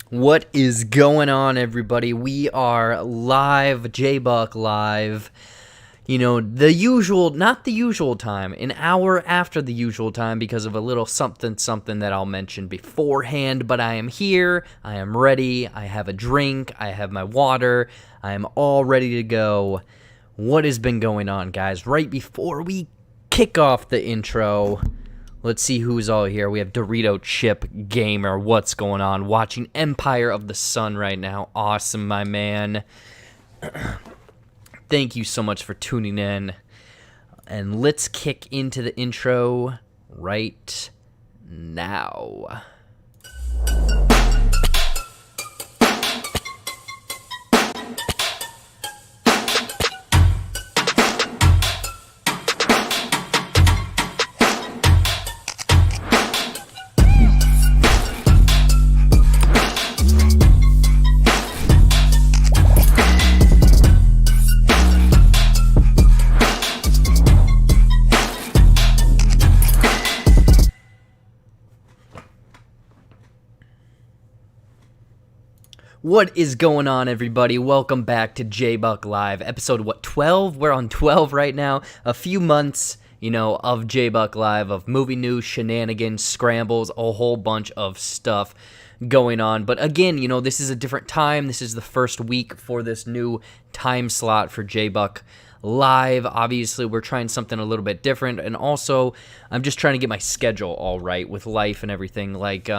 What is going on, everybody? We are live, JBuck live. You know, the usual, not the usual time, an hour after the usual time because of a little something that I'll mention beforehand. But I am here, I am ready, I have a drink, I have my water, I am all ready to go. What has been going on, guys? Right before we kick off the intro, let's see who's all here. We have Dorito Chip Gamer. What's going on? Watching Empire of the Sun right now. Awesome, my man. Thank you so much for tuning in. And let's kick into the intro right now. What is going on, everybody? Welcome back to JBuck Live, episode, 12? We're on 12 right now. A few months, of JBuck Live, of movie news, shenanigans, scrambles, a whole bunch of stuff going on. But again, this is a different time. This is the first week for this new time slot for JBuck Live. Obviously, we're trying something a little bit different, and also I'm just trying to get my schedule all right with life and everything. Like, we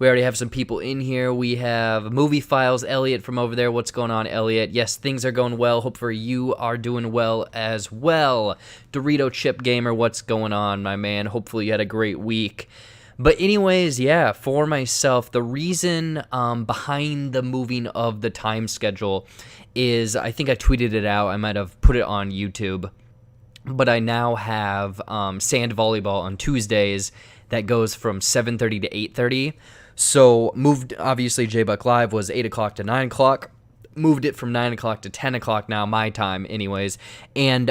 already have some people in here. We have Movie Files, Elliot from over there. What's going on, Elliot? Yes, things are going well. Hopefully you are doing well as well. Dorito Chip Gamer, what's going on, my man? Hopefully you had a great week. But anyways, yeah, for myself, the reason behind the moving of the time schedule is, I think I tweeted it out, I might have put it on YouTube, but I now have sand volleyball on Tuesdays that goes from 7:30 to 8:30. So moved, obviously JBuck Live was 8 o'clock to 9 o'clock, moved it from 9 o'clock to 10 o'clock now, my time anyways, and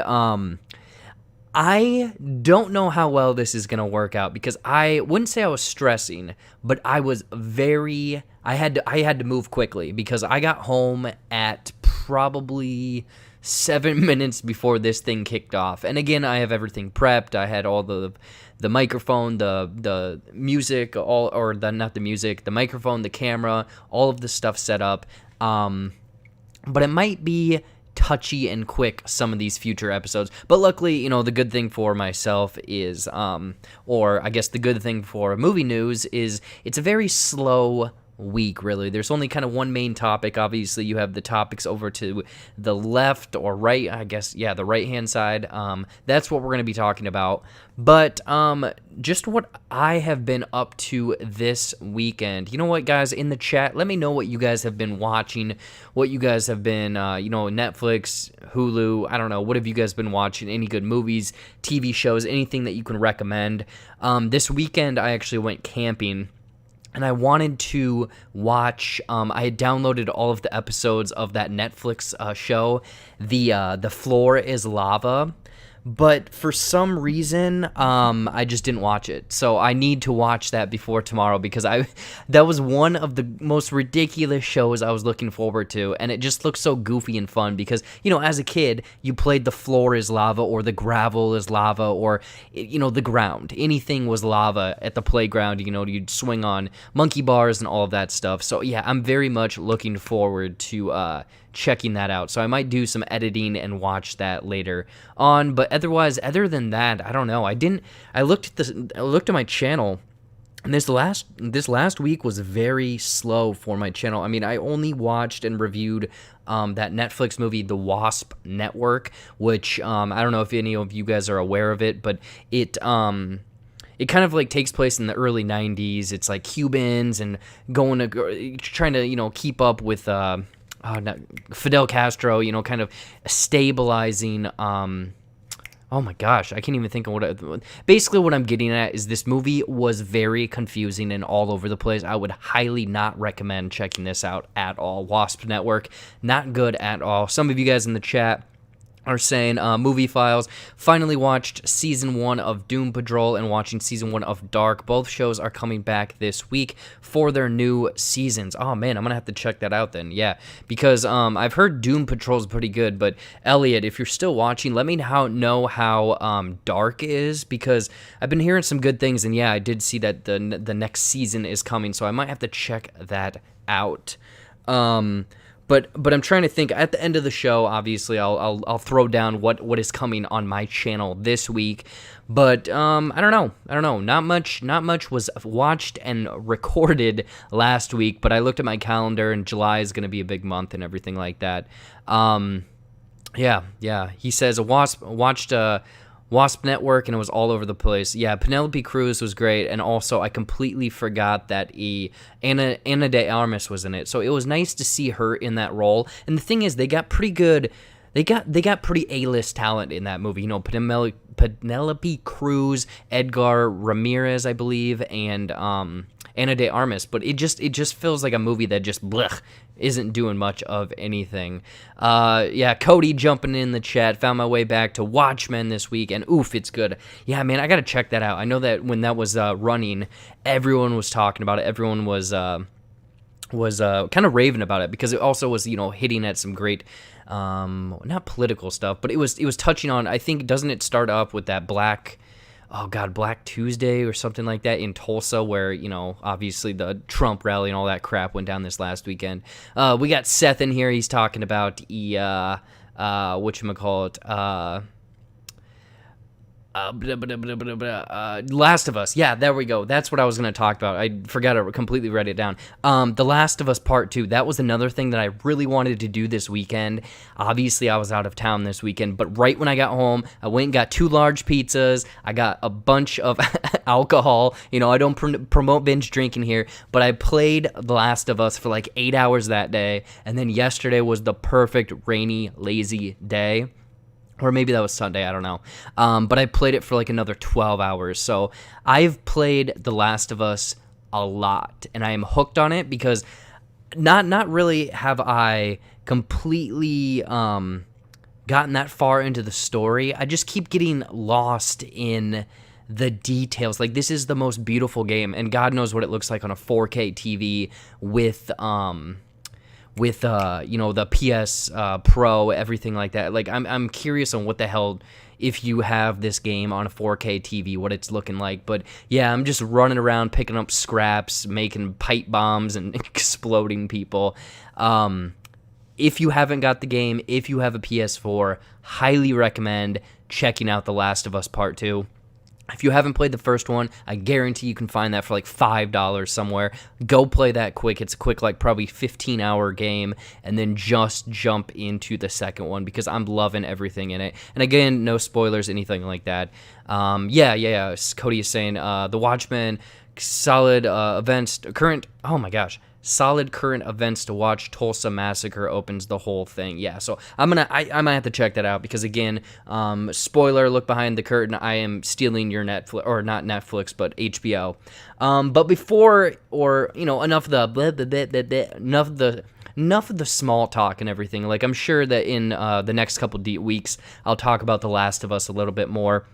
I don't know how well this is going to work out because I wouldn't say I was stressing, but I was I had to move quickly because I got home at probably 7 minutes before this thing kicked off. And again, I have everything prepped. I had all the microphone, the music, the microphone, the camera, all of the stuff set up. But it might be touchy and quick, some of these future episodes, but luckily, the good thing for myself is, or I guess the good thing for movie news is it's a very slow week, really. There's only kind of one main topic. Obviously, you have the topics over to the left or right, I guess, yeah, the right-hand side. That's what we're going to be talking about. But just what I have been up to this weekend. You know what, guys, in the chat, let me know what you guys have been watching, what you guys have been, Netflix, Hulu, I don't know, what have you guys been watching? Any good movies, TV shows, anything that you can recommend? This weekend, I actually went camping, and I wanted to watch, I had downloaded all of the episodes of that Netflix show, The Floor is Lava, but for some reason, I just didn't watch it. So I need to watch that before tomorrow because that was one of the most ridiculous shows I was looking forward to, and it just looked so goofy and fun because, as a kid, you played The Floor is Lava or The Gravel is Lava or, the ground. Anything was lava at the playground, you'd swing on monkey bars and all of that stuff. So yeah, I'm very much looking forward to checking that out. So I might do some editing and watch that later on. But otherwise, other than that, I don't know. I looked at my channel, and this last week was very slow for my channel. I mean, I only watched and reviewed that Netflix movie, The Wasp Network, which I don't know if any of you guys are aware of it, but it kind of like takes place in the early 90s. It's like Cubans and trying to, keep up with Fidel Castro, kind of stabilizing, oh my gosh, I can't even think of basically what I'm getting at is this movie was very confusing and all over the place. I would highly not recommend checking this out at all. Wasp Network, not good at all. Some of you guys in the chat are saying Movie Files finally watched season 1 of Doom Patrol and watching season 1 of Dark. Both shows are coming back this week for their new seasons. Oh man, I'm gonna have to check that out then. Yeah, because I've heard Doom Patrol is pretty good, but Elliot, if you're still watching, let me know how Dark is, because I've been hearing some good things, and yeah, I did see that the next season is coming, so I might have to check that out. But I'm trying to think. At the end of the show, obviously, I'll throw down what is coming on my channel this week. But I don't know. Not much was watched and recorded last week. But I looked at my calendar, and July is going to be a big month and everything like that. Yeah. He says watched Wasp Network, and it was all over the place. Yeah, Penelope Cruz was great, and also I completely forgot that Ana de Armas was in it. So it was nice to see her in that role. And the thing is, they got pretty good. They got pretty A-list talent in that movie. You know, Penelope Cruz, Edgar Ramirez, I believe, and Ana de Armas. But it just feels like a movie that just isn't doing much of anything. Yeah, Cody jumping in the chat, found my way back to Watchmen this week, and oof, it's good. Yeah, man, I gotta check that out. I know that when that was running, everyone was talking about it. Everyone was kind of raving about it, because it also was, you know, hitting at some great, not political stuff, but it was touching on, I think, doesn't it start up with that Black Tuesday or something like that in Tulsa, where, you know, obviously the Trump rally and all that crap went down this last weekend. We got Seth in here. He's talking about whatchamacallit, Last of Us. Yeah, there we go. That's what I was going to talk about. I forgot to completely write it down. The Last of Us Part 2. That was another thing that I really wanted to do this weekend. Obviously, I was out of town this weekend, but right when I got home, I went and got 2 large pizzas. I got a bunch of alcohol. You know, I don't promote binge drinking here, but I played The Last of Us for like 8 hours that day, and then yesterday was the perfect rainy, lazy day. Or maybe that was Sunday, I don't know. But I played it for like another 12 hours. So I've played The Last of Us a lot, and I am hooked on it, because not really have I completely gotten that far into the story. I just keep getting lost in the details. Like, this is the most beautiful game, and God knows what it looks like on a 4K TV with you know, the PS Pro, everything like that. Like, I'm curious on what the hell, if you have this game on a 4K TV, what it's looking like. But yeah, I'm just running around picking up scraps, making pipe bombs, and exploding people. If you haven't got the game, if you have a PS4, highly recommend checking out The Last of Us Part 2. If you haven't played the first one, I guarantee you can find that for like $5 somewhere. Go play that quick. It's a quick, like probably 15-hour game, and then just jump into the second one, because I'm loving everything in it. And again, no spoilers, anything like that. Yeah. Cody is saying The Watchmen, solid events, current. Oh my gosh. Solid current events to watch. Tulsa Massacre opens the whole thing. Yeah, so I might have to check that out, because again, spoiler, look behind the curtain, I am stealing your Netflix, or not Netflix, but HBO. But before, or you know, enough of the enough of the small talk and everything. Like, I'm sure that in the next couple weeks, I'll talk about The Last of Us a little bit more.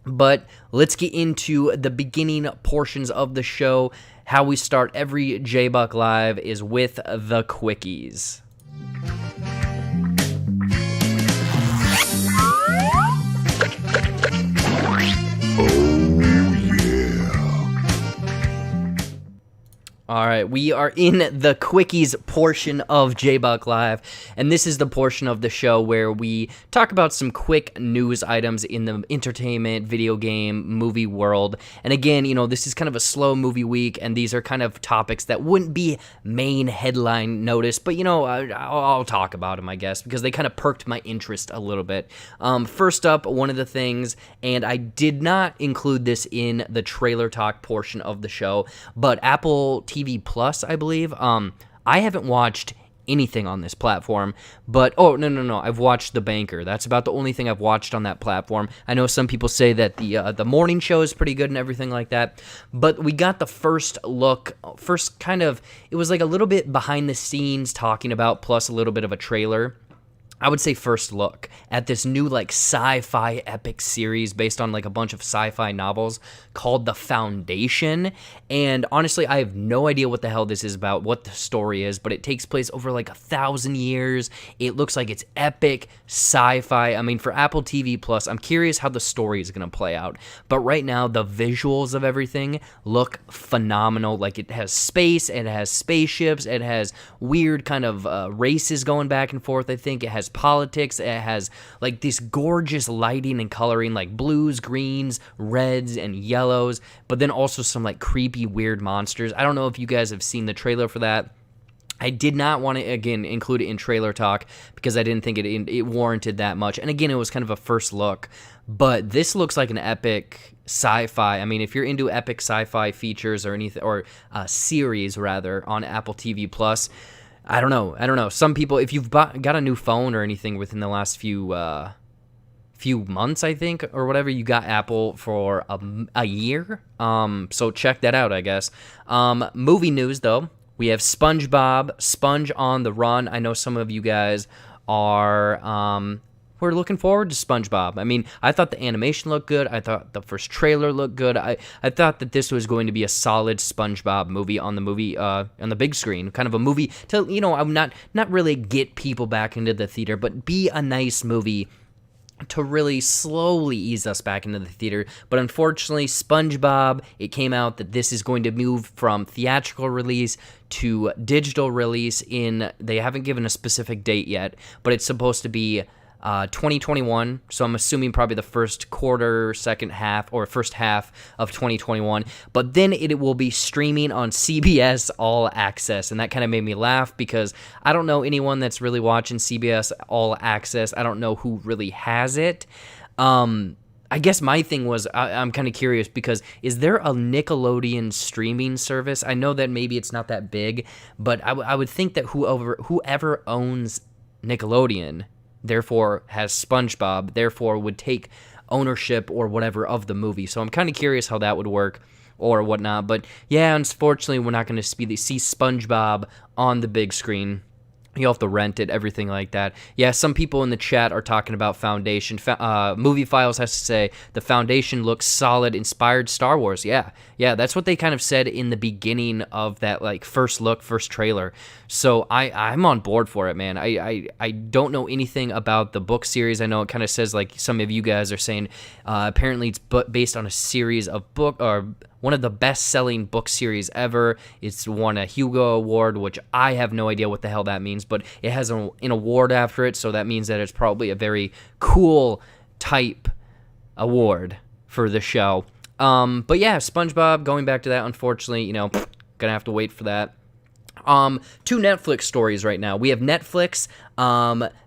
But let's get into the beginning portions of the show. How we start every JBuck Live is with the Quickies. All right, we are in the Quickies portion of JBuck Live, and this is the portion of the show where we talk about some quick news items in the entertainment, video game, movie world. And again, you know, this is kind of a slow movie week, and these are kind of topics that wouldn't be main headline notice, but you know, I'll talk about them, I guess, because they kind of perked my interest a little bit. First up, one of the things, and I did not include this in the trailer talk portion of the show, but Apple TV Plus, I believe. I haven't watched anything on this platform, but no, I've watched The Banker. That's about the only thing I've watched on that platform. I know some people say that the morning show is pretty good and everything like that, but we got the first kind of, it was like a little bit behind the scenes talking about, plus a little bit of a trailer I would say first look at this new like sci-fi epic series based on like a bunch of sci-fi novels called The Foundation. And honestly, I have no idea what the hell this is about, what the story is, but it takes place over like 1,000 years. It looks like it's epic sci-fi. I mean, for Apple TV Plus, I'm curious how the story is going to play out. But right now, the visuals of everything look phenomenal. Like it has space, it has spaceships, it has weird kind of races going back and forth. I think it has politics. It has like this gorgeous lighting and coloring, like blues, greens, reds, and yellows, but then also some like creepy, weird monsters. I don't know if you guys have seen the trailer for that. I did not want to, again, include it in trailer talk because I didn't think it warranted that much. And again, it was kind of a first look, but this looks like an epic sci-fi. I mean, if you're into epic sci-fi features or anything, or series rather, on Apple TV Plus, I don't know. Some people, if you've got a new phone or anything within the last few months, I think, or whatever, you got Apple for a year. So check that out, I guess. Movie news, though. We have SpongeBob, Sponge on the Run. I know some of you guys are... we're looking forward to SpongeBob. I mean, I thought the animation looked good. I thought the first trailer looked good. I thought that this was going to be a solid SpongeBob movie on the big screen. Kind of a movie to, I'm not really get people back into the theater, but be a nice movie to really slowly ease us back into the theater. But unfortunately, SpongeBob, it came out that this is going to move from theatrical release to digital release they haven't given a specific date yet, but it's supposed to be 2021, so I'm assuming probably the first quarter, second half, or first half of 2021, but then it will be streaming on CBS All Access, and that kind of made me laugh because I don't know anyone that's really watching CBS All Access. I don't know who really has it. I guess my thing was, I'm kind of curious because is there a Nickelodeon streaming service? I know that maybe it's not that big, but I would think that whoever owns Nickelodeon therefore has SpongeBob, therefore would take ownership or whatever of the movie. So I'm kind of curious how that would work or whatnot. But yeah, unfortunately, we're not going to see SpongeBob on the big screen. You'll have to rent it, everything like that. Yeah, some people in the chat are talking about Foundation. Movie Files has to say, the Foundation looks solid, inspired Star Wars. Yeah, that's what they kind of said in the beginning of that like first trailer. So I'm on board for it, man. I don't know anything about the book series. I know it kind of says, like some of you guys are saying, apparently it's based on a series of one of the best-selling book series ever. It's won a Hugo Award, which I have no idea what the hell that means, but it has an award after it, so that means that it's probably a very cool type award for the show. But yeah, SpongeBob, going back to that, unfortunately, gonna have to wait for that. Two Netflix stories right now. We have Netflix.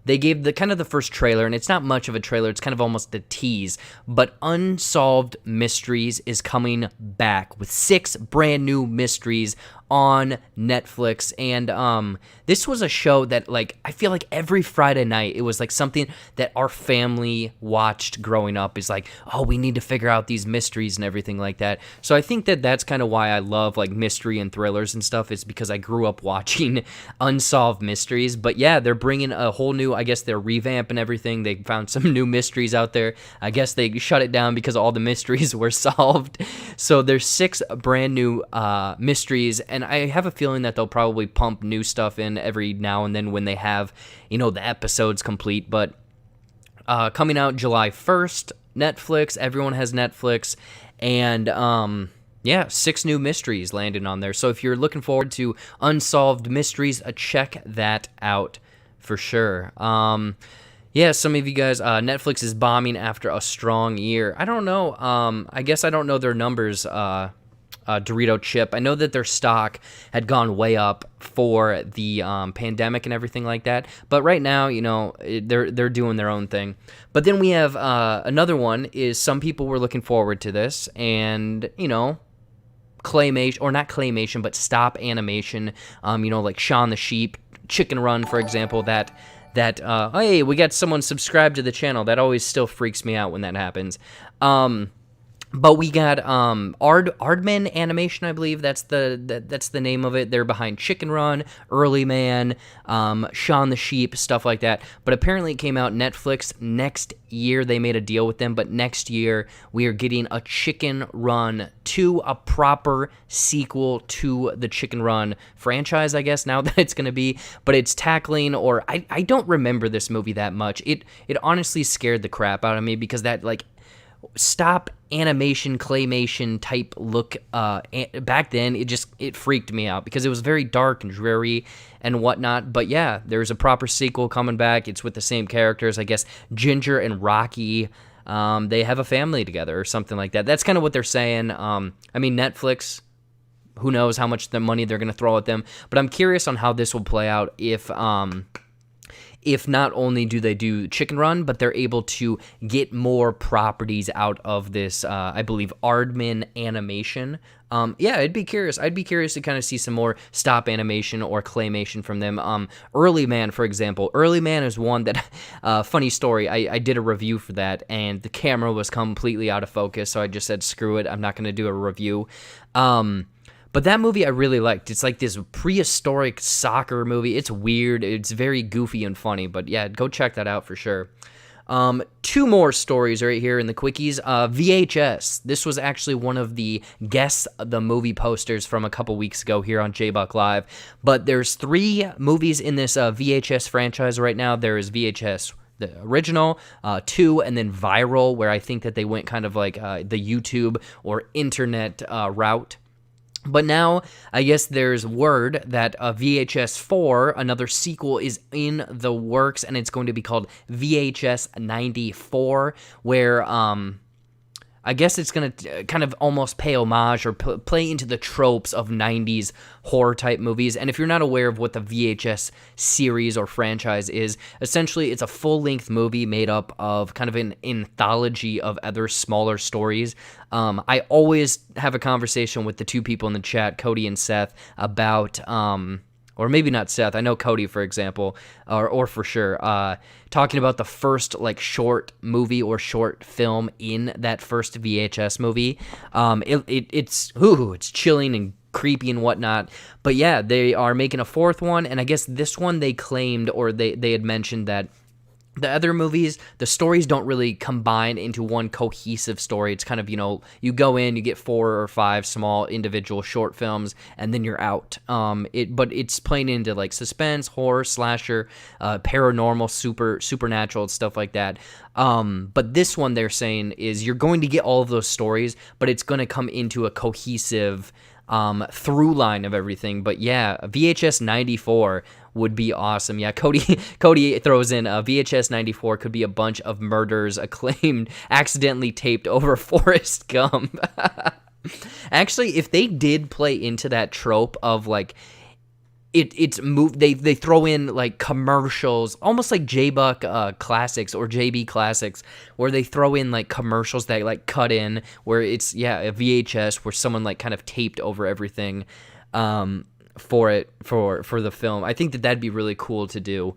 They gave the first trailer, and it's not much of a trailer. It's kind of almost a tease. But Unsolved Mysteries is coming back with 6 brand new mysteries on Netflix. And this was a show that, like, I feel like every Friday night it was like something that our family watched growing up. Is like, oh, we need to figure out these mysteries and everything like that. So I think that that's kind of why I love like mystery and thrillers and stuff, is because I grew up watching Unsolved Mysteries. But yeah, they're bringing a whole new, I guess they're revamping everything. They found some new mysteries out there. I guess they shut it down because all the mysteries were solved. So there's 6 brand new mysteries, and I have a feeling that they'll probably pump new stuff in every now and then when they have, the episodes complete. But coming out July 1st, Netflix, everyone has Netflix, and yeah, 6 new mysteries landed on there. So if you're looking forward to Unsolved Mysteries, check that out for sure. Yeah, some of you guys, Netflix is bombing after a strong year. I don't know. I guess I don't know their numbers, Dorito Chip. I know that their stock had gone way up for the pandemic and everything like that. But right now, they're doing their own thing. But then we have another one. Is some people were looking forward to this, and claymation, or not claymation, but stop animation. Like Shaun the Sheep, Chicken Run, for example. That hey, we got someone subscribed to the channel. That always still freaks me out when that happens. But we got Aardman Animation, I believe that's the name of it. They're behind Chicken Run, Early Man, Shaun the Sheep, stuff like that. But apparently it came out Netflix next year. They made a deal with them, but next year we are getting a Chicken Run 2, a proper sequel to the Chicken Run franchise, I guess now that it's going to be. But it's tackling, or I don't remember this movie that much. It honestly scared the crap out of me because that like stop animation claymation type look back then it freaked me out because it was very dark and dreary and whatnot. But yeah, there's a proper sequel coming back. It's with the same characters, I guess. Ginger and Rocky, they have a family together or something like that. That's kind of what they're saying. I mean, Netflix, who knows how much the money they're going to throw at them, but I'm curious on how this will play out if not only do they do Chicken Run, but they're able to get more properties out of this, I believe, Aardman Animation. Yeah, I'd be curious. I'd be curious to kind of see some more stop animation or claymation from them. Early Man, for example. Early Man is one that, funny story, I did a review for that, and the camera was completely out of focus, so I just said, screw it, I'm not going to do a review. But that movie I really liked. It's like this prehistoric soccer movie. It's weird. It's very goofy and funny. But yeah, go check that out for sure. Two more stories right here in the Quickies. VHS. This was actually one of the Guess the Movie posters from a couple weeks ago here on JBuck Live. But there's 3 movies in this VHS franchise right now. There is VHS the original, 2, and then Viral, where I think that they went kind of like the YouTube or internet route. But now, I guess there's word that VHS 4, another sequel, is in the works, and it's going to be called VHS 94, where I guess it's going to kind of almost pay homage or play into the tropes of 90s horror-type movies. And if you're not aware of what the VHS series or franchise is, essentially it's a full-length movie made up of kind of an anthology of other smaller stories. I always have a conversation with the 2 people in the chat, Cody and Seth, about... or maybe not Seth, I know Cody, for example, or for sure, talking about the first, like, short movie or short film in that first VHS movie. It's chilling and creepy and whatnot, but yeah, they are making a 4th one, and I guess this one they claimed, or they had mentioned that the other movies, the stories don't really combine into one cohesive story. It's kind of, you go in, you get 4 or 5 small individual short films, and then you're out. But it's playing into like suspense, horror, slasher, paranormal, supernatural, stuff like that. But this one they're saying is you're going to get all of those stories, but it's going to come into a cohesive through line of everything. But yeah, VHS 94 would be awesome. Yeah, Cody throws in VHS 94 could be a bunch of murders acclaimed accidentally taped over Forrest Gump. Actually, if they did play into that trope of like they throw in like commercials, almost like JBuck classics or JB classics, where they throw in like commercials that like cut in where it's a VHS where someone like kind of taped over everything for the film. I think that'd be really cool to do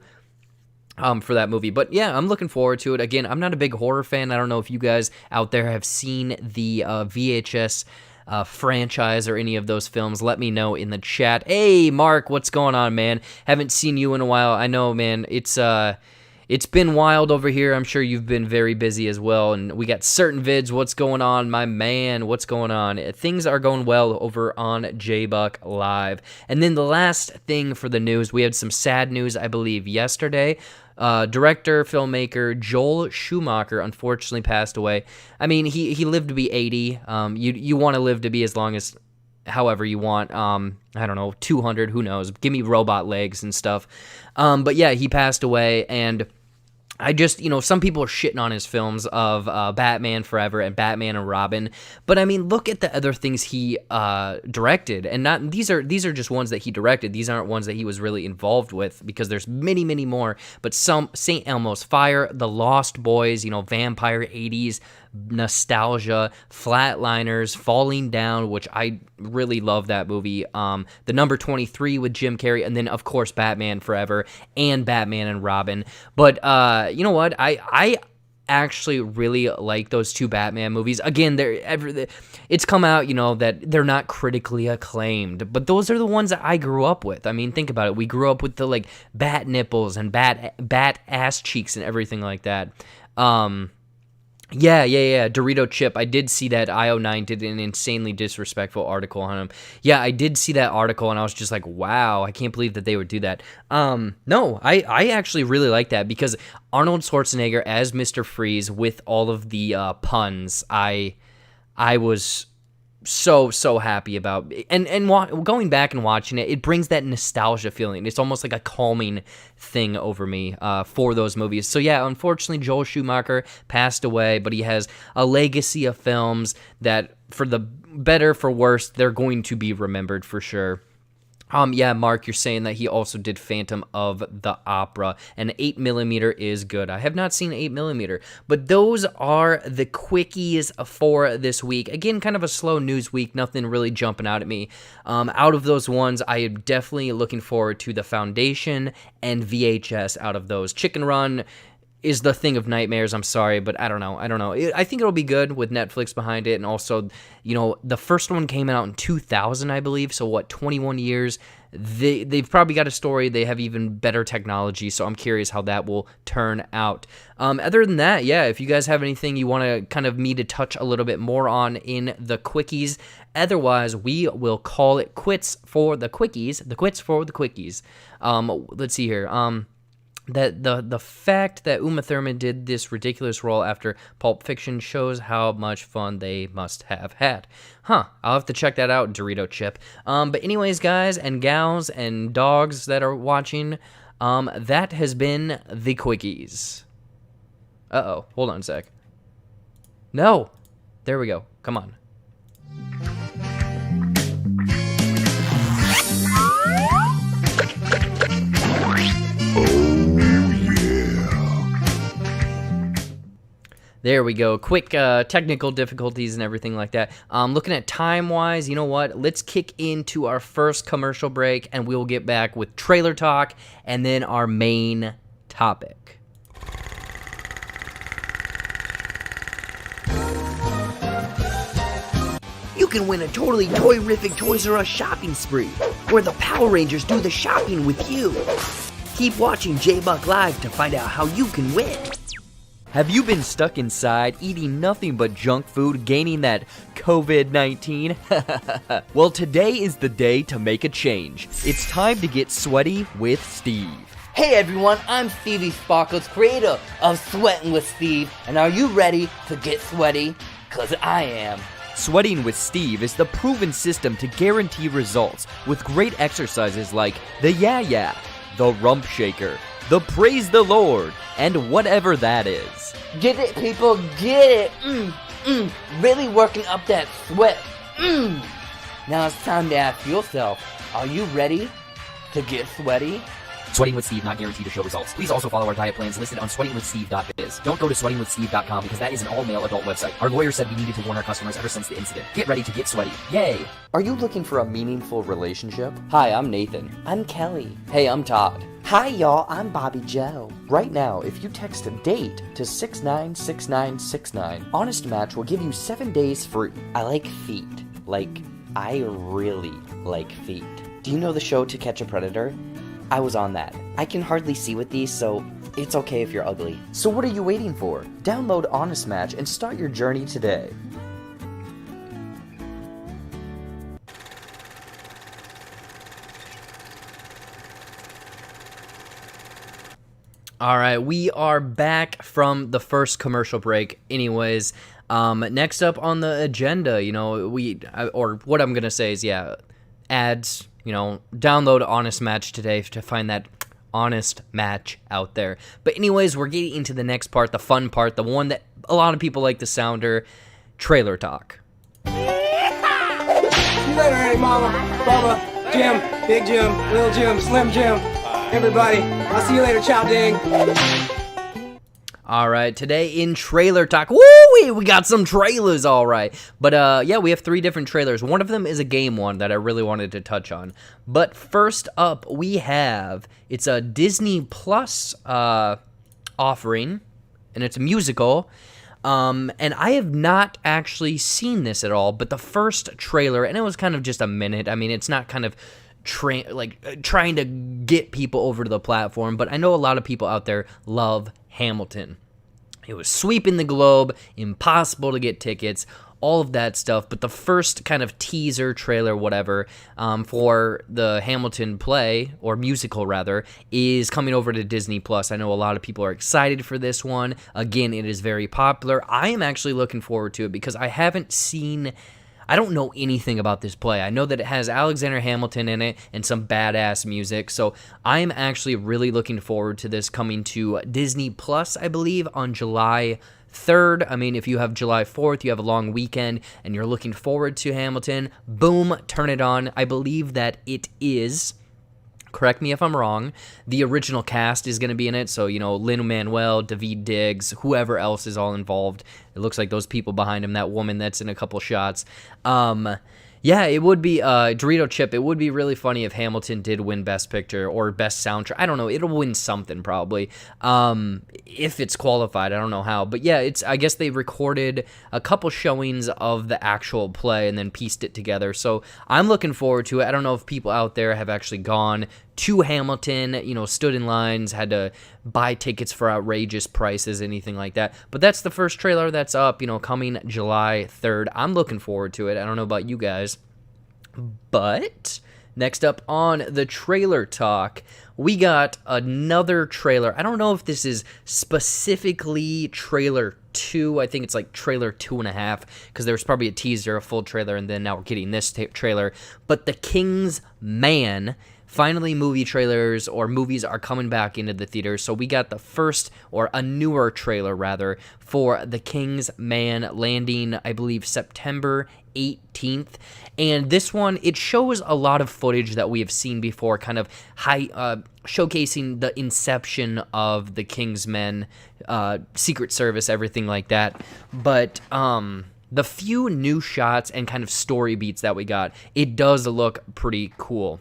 for that movie. But yeah, I'm looking forward to it. Again, I'm not a big horror fan. I don't know if you guys out there have seen the VHS franchise or any of those films. Let me know in the chat. Hey, Mark, what's going on, man? Haven't seen you in a while. I know, man. It's been wild over here. I'm sure you've been very busy as well. And we got certain vids. What's going on, my man? What's going on? Things are going well over on JBuck Live. And then the last thing for the news, we had some sad news, I believe, yesterday. Director, filmmaker Joel Schumacher unfortunately passed away. I mean, he lived to be 80. You want to live to be as long as however you want. I don't know, 200, who knows? Give me robot legs and stuff. But yeah, he passed away, and I just, some people are shitting on his films of Batman Forever and Batman and Robin, but I mean, look at the other things he directed, and these are just ones that he directed. These aren't ones that he was really involved with, because there's many, many more. But some St. Elmo's Fire, The Lost Boys, vampire 80s nostalgia, Flatliners, Falling Down, which I really love that movie. The Number 23 with Jim Carrey, and then of course Batman Forever and Batman and Robin. But you know what? actually really like those two Batman movies. Again, it's come out, that they're not critically acclaimed, but those are the ones that I grew up with. I mean, think about it. We grew up with the like bat nipples and bat ass cheeks and everything like that. Yeah. Dorito Chip. I did see that IO9 did an insanely disrespectful article on him. Yeah, I did see that article, and I was just like, wow, I can't believe that they would do that. No, I actually really like that because Arnold Schwarzenegger as Mr. Freeze with all of the puns, I was so happy about, and going back and watching it brings that nostalgia feeling. It's almost like a calming thing over me for those movies. So yeah, unfortunately Joel Schumacher passed away, but he has a legacy of films that, for the better for worse, they're going to be remembered for sure. Yeah, Mark, you're saying that he also did Phantom of the Opera, and 8mm is good. I have not seen 8mm, but those are the quickies for this week. Again, kind of a slow news week, nothing really jumping out at me. Out of those ones, I am definitely looking forward to The Foundation and VHS out of those. Chicken Run is the thing of nightmares. I'm sorry, but I don't know. I think it'll be good with Netflix behind it, and also, the first one came out in 2000, I believe. So what, 21 years? They've probably got a story. They have even better technology, so I'm curious how that will turn out. Other than that, yeah, if you guys have anything you want to kind of me to touch a little bit more on in the quickies, otherwise we will call it quits for the quickies. The quits for the quickies. Let's see here. That the fact that Uma Thurman did this ridiculous role after Pulp Fiction shows how much fun they must have had. I'll have to check that out, Dorito Chip. But anyways, guys and gals and dogs that are watching, that has been the Quickies. Uh-oh, hold on a sec. No! There we go. Come on. There we go. Quick technical difficulties and everything like that. Looking at time-wise, you know what? Let's kick into our first commercial break, and we'll get back with trailer talk and then our main topic. You can win a totally toy-rific Toys R Us shopping spree, where the Power Rangers do the shopping with you. Keep watching JBuck Live to find out how you can win. Have you been stuck inside, eating nothing but junk food, gaining that COVID-19? Well, today is the day to make a change. It's time to get sweaty with Steve. Hey everyone, I'm Stevie Sparkles, creator of Sweatin' with Steve, and are you ready to get sweaty? 'Cause I am. Sweating with Steve is the proven system to guarantee results with great exercises like the Yaaaayyy, the Rump Shaker, the Praise the Lord, and whatever that is. Get it, people, get it. Really working up that sweat. Now it's time to ask yourself, are you ready to get sweaty? Sweating with Steve, not guaranteed to show results. Please also follow our diet plans listed on sweatingwithsteve.biz. Don't go to sweatingwithsteve.com because that is an all-male adult website. Our lawyer said we needed to warn our customers ever since the incident. Get ready to get sweaty. Yay! Are you looking for a meaningful relationship? Hi, I'm Nathan. I'm Kelly. Hey, I'm Todd. Hi y'all, I'm Bobby Joe. Right now, if you text DATE to 696969, Honest Match will give you 7 days free. I like feet. Like, I really like feet. Do you know the show To Catch a Predator? I was on that. I can hardly see with these, so it's okay if you're ugly. So what are you waiting for? Download Honest Match and start your journey today. All right, we are back from the first commercial break. Anyways, next up on the agenda, what I'm gonna say is, ads. Download Honest Match today to find that honest match out there. But anyways, we're getting into the next part, the fun part, the one that a lot of people like the sounder, trailer talk. See you later, Aunt Mama, Bubba, Jim, Big Jim, Little Jim, Slim Jim, everybody. I'll see you later, Chow Ding. All right, today in trailer talk, woo-wee, we got some trailers, all right. But we have 3 different trailers. One of them is a game one that I really wanted to touch on. But first up, we have, it's a Disney Plus offering. and it's a musical. And I have not actually seen this at all, but the first trailer, and it was kind of just a minute. I mean, it's not kind of trying to get people over to the platform, but I know a lot of people out there love Hamilton. It was sweeping the globe, impossible to get tickets, all of that stuff. But the first kind of teaser trailer, whatever, for the Hamilton play, or musical rather, is coming over to Disney Plus. I know a lot of people are excited for this one. Again, it is very popular. I am actually looking forward to it because I don't know anything about this play. I know that it has Alexander Hamilton in it and some badass music, so I'm actually really looking forward to this coming to Disney Plus, I believe, on July 3rd. I mean, if you have July 4th, you have a long weekend, and you're looking forward to Hamilton, boom, turn it on. I believe that it is, correct me if I'm wrong, the original cast is going to be in it, so, Lin-Manuel, Daveed Diggs, whoever else is all involved. It looks like those people behind him, that woman that's in a couple shots. Yeah, it would be, Dorito Chip, it would be really funny if Hamilton did win Best Picture or Best Soundtrack. I don't know, it'll win something probably, if it's qualified, I don't know how. But yeah, I guess they recorded a couple showings of the actual play and then pieced it together. So I'm looking forward to it. I don't know if people out there have actually gone to Hamilton, stood in lines, had to buy tickets for outrageous prices, anything like that. But that's the first trailer that's up, coming July 3rd. I'm looking forward to it. I don't know about you guys. But next up on the trailer talk, we got another trailer. I don't know if this is specifically trailer 2. I think it's like trailer 2.5, because there was probably a teaser, a full trailer, and then now we're getting this trailer. But The King's Man. Finally, movie trailers or movies are coming back into the theaters. So we got the first, or a newer trailer rather, for The King's Man, landing, I believe, September 18th. And this one, it shows a lot of footage that we have seen before, kind of showcasing the inception of the King's Men, Secret Service, everything like that. But the few new shots and kind of story beats that we got, it does look pretty cool.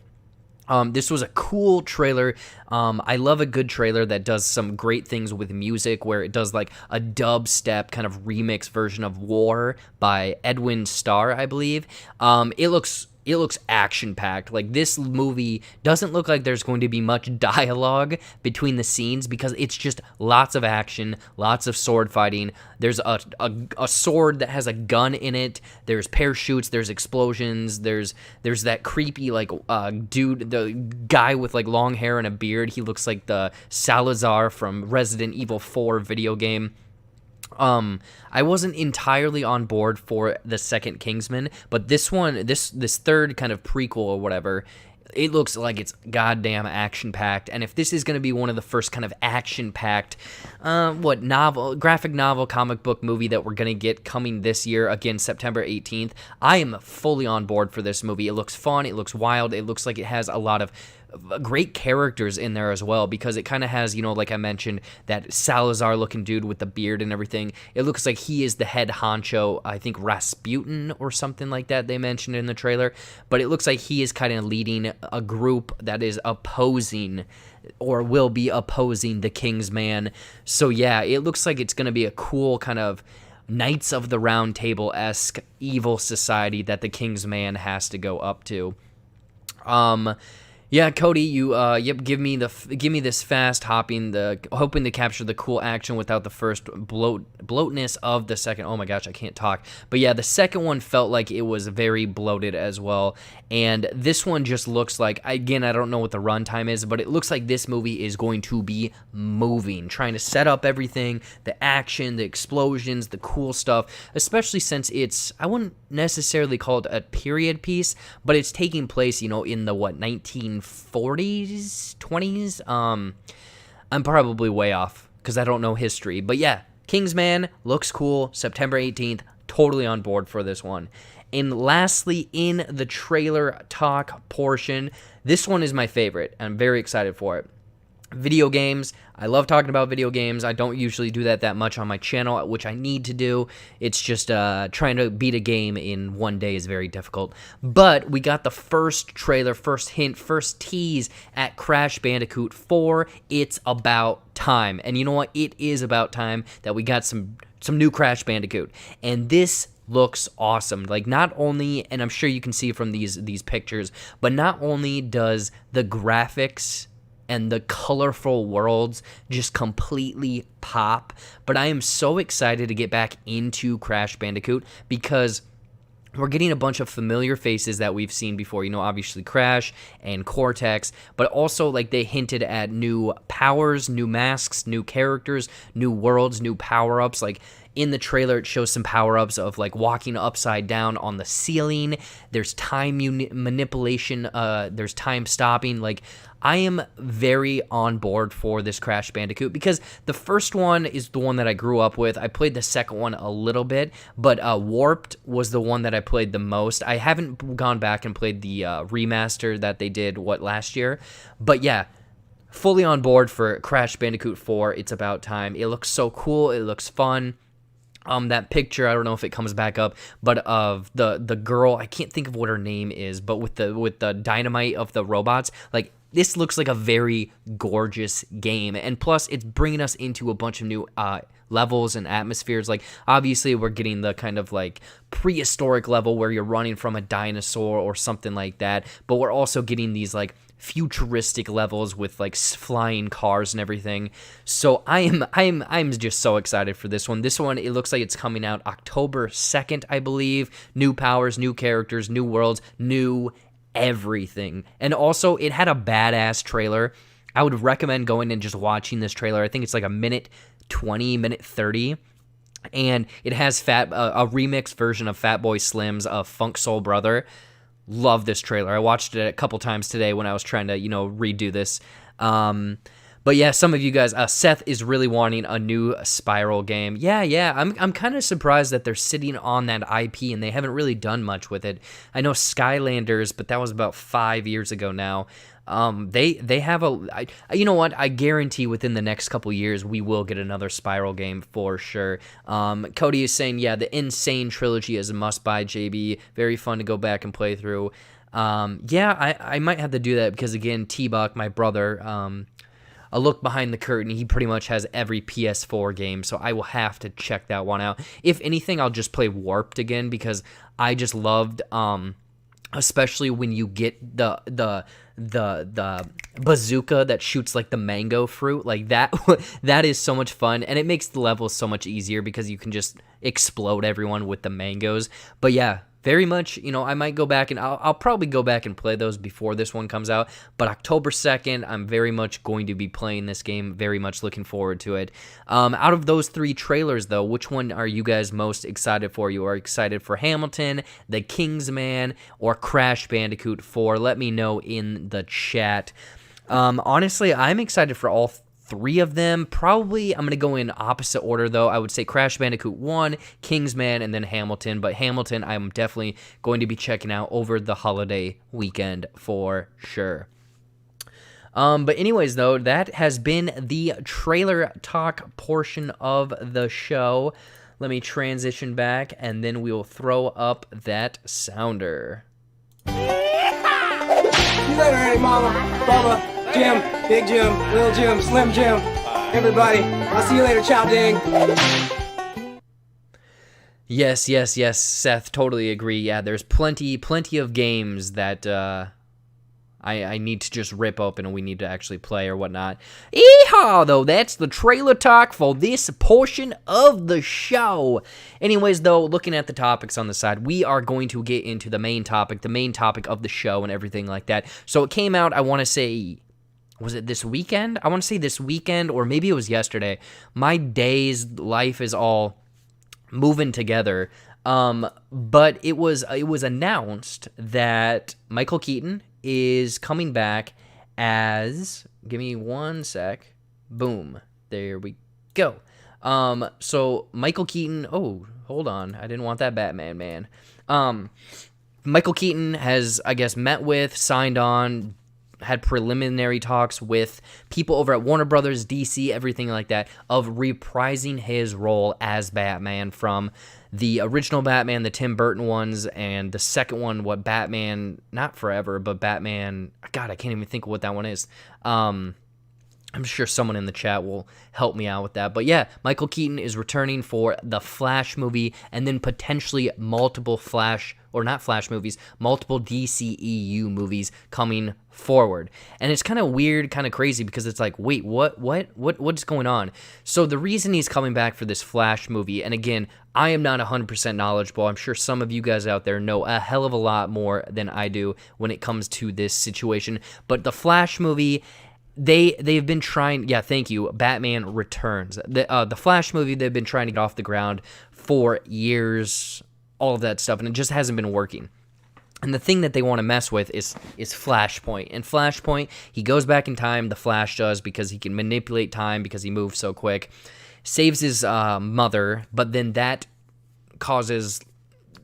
This was a cool trailer. I love a good trailer that does some great things with music, where it does like a dubstep kind of remix version of War by Edwin Starr, I believe. It looks action-packed. Like, this movie doesn't look like there's going to be much dialogue between the scenes, because it's just lots of action, lots of sword fighting. There's a sword that has a gun in it. There's parachutes. There's explosions. There's that creepy, like, dude, the guy with, like, long hair and a beard. He looks like the Salazar from Resident Evil 4 video game. I wasn't entirely on board for the second Kingsman, but this one, this third kind of prequel or whatever, it looks like it's goddamn action-packed. And if this is going to be one of the first kind of action-packed, graphic novel, comic book movie that we're going to get coming this year, again, September 18th, I am fully on board for this movie. It looks fun, it looks wild, it looks like it has a lot of great characters in there as well, because it kind of has, like I mentioned, that Salazar-looking dude with the beard and everything. It looks like he is the head honcho, I think Rasputin or something like that they mentioned in the trailer, but it looks like he is kind of leading a group that is opposing, or will be opposing, the King's Man. So yeah, it looks like it's going to be a cool kind of Knights of the Round Table-esque evil society that the King's Man has to go up to. Yeah, Cody, you give me this fast hopping, hoping to capture the cool action without the first bloatness of the second. Oh my gosh, I can't talk. But yeah, the second one felt like it was very bloated as well. And this one just looks like, again, I don't know what the runtime is, but it looks like this movie is going to be moving, trying to set up everything, the action, the explosions, the cool stuff, especially since I wouldn't necessarily call it a period piece, but it's taking place, in the 1940s, 20s? I'm probably way off, because I don't know history. But yeah, King's Man looks cool, September 18th, totally on board for this one. And lastly, in the trailer talk portion, this one is my favorite, and I'm very excited for it. Video games. I love talking about video games. I don't usually do that much on my channel, which I need to do. It's just trying to beat a game in one day is very difficult. But we got the first trailer, first hint, first tease at Crash Bandicoot 4. It's about time. And you know what? It is about time that we got some new Crash Bandicoot. And this looks awesome. Like, not only, and I'm sure you can see from these pictures, but not only does the graphics and the colorful worlds just completely pop, but I am so excited to get back into Crash Bandicoot because we're getting a bunch of familiar faces that we've seen before, you know, obviously Crash and Cortex, but also, like, they hinted at new powers, new masks, new characters, new worlds, new power-ups. Like, in the trailer, it shows some power-ups of, like, walking upside down on the ceiling. There's time manipulation. There's time stopping. Like, I am very on board for this Crash Bandicoot because the first one is the one that I grew up with. I played the second one a little bit, but Warped was the one that I played the most. I haven't gone back and played the remaster that they did, last year? But yeah, fully on board for Crash Bandicoot 4. It's about time. It looks so cool. It looks fun. That picture, I don't know if it comes back up, but of the girl, I can't think of what her name is, but with the dynamite of the robots, like, this looks like a very gorgeous game. And plus, it's bringing us into a bunch of new levels and atmospheres. Like, obviously, we're getting the kind of, like, prehistoric level where you're running from a dinosaur or something like that. But we're also getting these, like, futuristic levels with, like, flying cars and everything. So I'm just so excited for this one. This one, it looks like it's coming out October 2nd, I believe. New powers, new characters, new worlds, new everything. And also, it had a badass trailer. I would recommend going and just watching this trailer. I think it's like a minute 20, minute 30. And it has a remixed version of Fatboy Slim's Funk Soul Brother. Love this trailer. I watched it a couple times today when I was trying to, redo this. But yeah, some of you guys, Seth is really wanting a new Spiral game. Yeah, I'm kind of surprised that they're sitting on that IP and they haven't really done much with it. I know Skylanders, but that was about 5 years ago now. They have you know what? I guarantee within the next couple years we will get another Spiral game for sure. Cody is saying, yeah, the Insane trilogy is a must-buy, JB. Very fun to go back and play through. Yeah, I might have to do that because, again, T-Buck, my brother, a look behind the curtain, he pretty much has every PS4 game, so I will have to check that one out. If anything, I'll just play Warped again because I just loved, especially when you get the bazooka that shoots, like, the mango fruit. Like, that is so much fun, and it makes the levels so much easier because you can just explode everyone with the mangoes. But yeah, very much, I might go back and I'll probably go back and play those before this one comes out. But October 2nd, I'm very much going to be playing this game. Very much looking forward to it. Out of those 3 trailers, though, which one are you guys most excited for? You are excited for Hamilton, The Kingsman, or Crash Bandicoot 4? Let me know in the chat. Honestly, I'm excited for all 3 of them. Probably I'm going to go in opposite order, though. I would say Crash Bandicoot 1, Kingsman, and then Hamilton. But Hamilton, I'm definitely going to be checking out over the holiday weekend for sure. But anyways, though, that has been the trailer talk portion of the show. Let me transition back, and then we will throw up that sounder. See you later, Aunt Mama, Bubba, Jim, Big Jim, Little Jim, Slim Jim, everybody. I'll see you later, Chow Ding. Yes, Seth, totally agree. Yeah, there's plenty of games that I need to just rip open and we need to actually play or whatnot. Yeehaw, though, that's the trailer talk for this portion of the show. Anyways, though, looking at the topics on the side, we are going to get into the main topic of the show and everything like that. So it came out, I want to say, was it this weekend? I want to say this weekend, or maybe it was yesterday. My day's life is all moving together. But it was announced that Michael Keaton is coming back as, give me one sec. Boom. There we go. So Michael Keaton, oh, hold on. I didn't want that Batman, man. Michael Keaton has, I guess, met with, signed on, had preliminary talks with people over at Warner Brothers, DC, everything like that, of reprising his role as Batman from the original Batman, the Tim Burton ones, and the second one, what Batman, not Forever, but Batman, God, I can't even think of what that one is. I'm sure someone in the chat will help me out with that. But yeah, Michael Keaton is returning for the Flash movie, and then potentially multiple multiple DCEU movies coming forward. And it's kind of weird, kind of crazy, because it's like, wait, what's going on? So the reason he's coming back for this Flash movie, and again, I am not 100% knowledgeable. I'm sure some of you guys out there know a hell of a lot more than I do when it comes to this situation. But the Flash movie, they've been trying, thank you, Batman Returns. The Flash movie, they've been trying to get off the ground for years, all of that stuff, and it just hasn't been working. And the thing that they want to mess with is Flashpoint. And Flashpoint, he goes back in time, the Flash does, because he can manipulate time because he moves so quick. Saves his mother, but then that causes...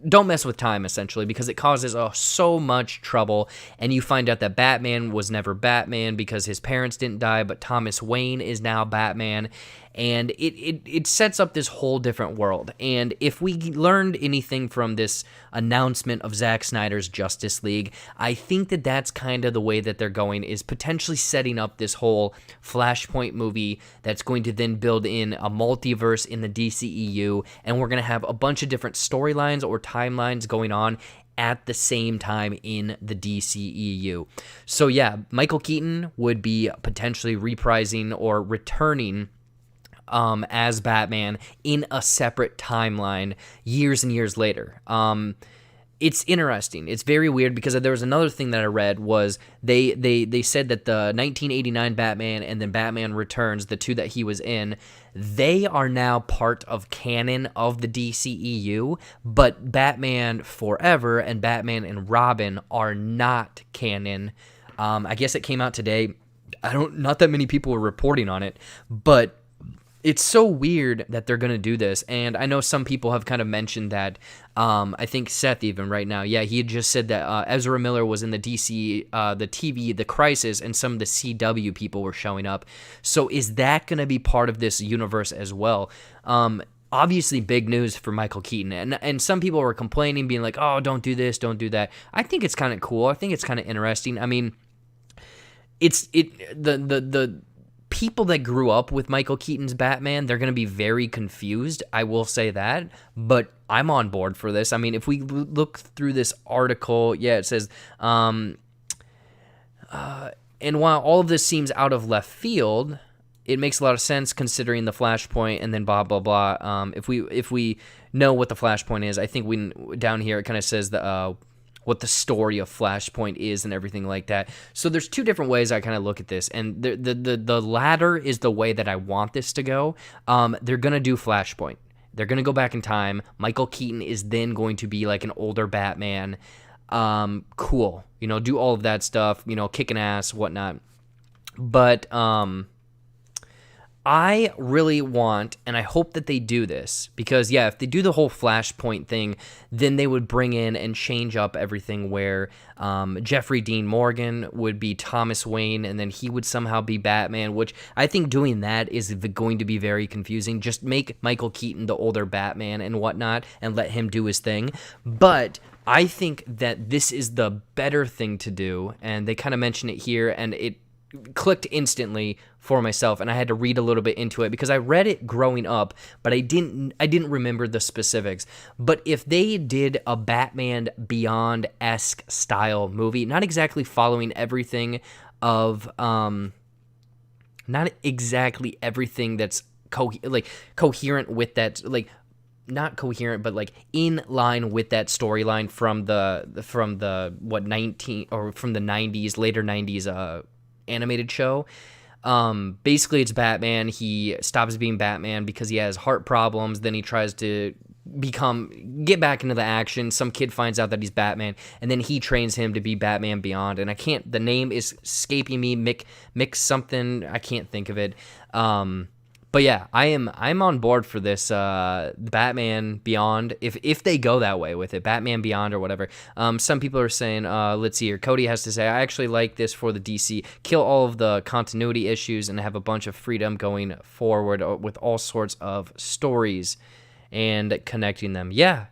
Don't mess with time, essentially, because it causes so much trouble, and you find out that Batman was never Batman because his parents didn't die, but Thomas Wayne is now Batman, and it sets up this whole different world. And if we learned anything from this announcement of Zack Snyder's Justice League, I think that that's kind of the way that they're going, is potentially setting up this whole Flashpoint movie that's going to then build in a multiverse in the DCEU, and we're going to have a bunch of different storylines or timelines going on at the same time in the DCEU. So yeah, Michael Keaton would be potentially reprising or returning as Batman in a separate timeline years and years later. It's interesting. It's very weird, because there was another thing that I read was they said that the 1989 Batman and then Batman Returns, the two that he was in, they are now part of canon of the DCEU, but Batman Forever and Batman and Robin are not canon. I guess it came out today. Not that many people were reporting on it, but it's so weird that they're going to do this. And I know some people have kind of mentioned that, I think Seth even right now, he had just said that Ezra Miller was in the DC, the TV, The Crisis, and some of the CW people were showing up. So is that going to be part of this universe as well? Obviously big news for Michael Keaton. And some people were complaining, being like, oh, don't do this, don't do that. I think it's kind of cool. I think it's kind of interesting. I mean, the people that grew up with Michael Keaton's Batman, they're going to be very confused. I will say that, but I'm on board for this. I mean, if we look through this article, it says, and while all of this seems out of left field, it makes a lot of sense considering the Flashpoint and then blah, blah, blah. If we know what the Flashpoint is, I think down here it kind of says what the story of Flashpoint is and everything like that. So there's two different ways I kind of look at this, and the latter is the way that I want this to go. They're going to do Flashpoint. They're going to go back in time. Michael Keaton is then going to be like an older Batman. Cool. Do all of that stuff, kicking ass, whatnot. But I really want, and I hope that they do this, because, if they do the whole Flashpoint thing, then they would bring in and change up everything where Jeffrey Dean Morgan would be Thomas Wayne, and then he would somehow be Batman, which I think doing that is going to be very confusing. Just make Michael Keaton the older Batman and whatnot, and let him do his thing. But I think that this is the better thing to do, and they kind of mention it here, and it clicked instantly for myself, and I had to read a little bit into it because I read it growing up, but I didn't remember the specifics. But if they did a Batman Beyond-esque style movie, not exactly following everything of not exactly everything that's coherent with that, not coherent, but in line with that storyline from the 90s, later 90s animated show. Basically it's Batman. He stops being Batman because he has heart problems. Then he tries to get back into the action. Some kid finds out that he's Batman, and then he trains him to be Batman Beyond. And the name is escaping me, Mick something, I can't think of it. But yeah, I'm on board for this Batman Beyond. If they go that way with it, Batman Beyond or whatever. Some people are saying, let's see here. Cody has to say, I actually like this for the DC. Kill all of the continuity issues and have a bunch of freedom going forward with all sorts of stories and connecting them. Yeah.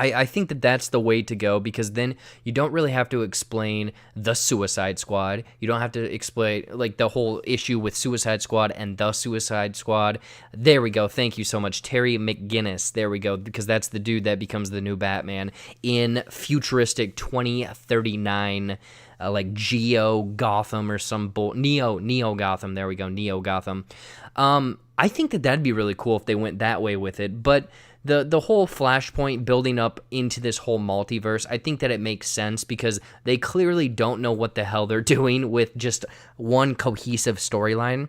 I think that that's the way to go, because then you don't really have to explain the Suicide Squad. You don't have to explain like the whole issue with Suicide Squad and the Suicide Squad. There we go. Thank you so much, Terry McGinnis. There we go, because that's the dude that becomes the new Batman in futuristic 2039, like Geo Gotham or some Neo Gotham. There we go, Neo Gotham. I think that that'd be really cool if they went that way with it, but the whole Flashpoint building up into this whole multiverse, I think that it makes sense because they clearly don't know what the hell they're doing with just one cohesive storyline.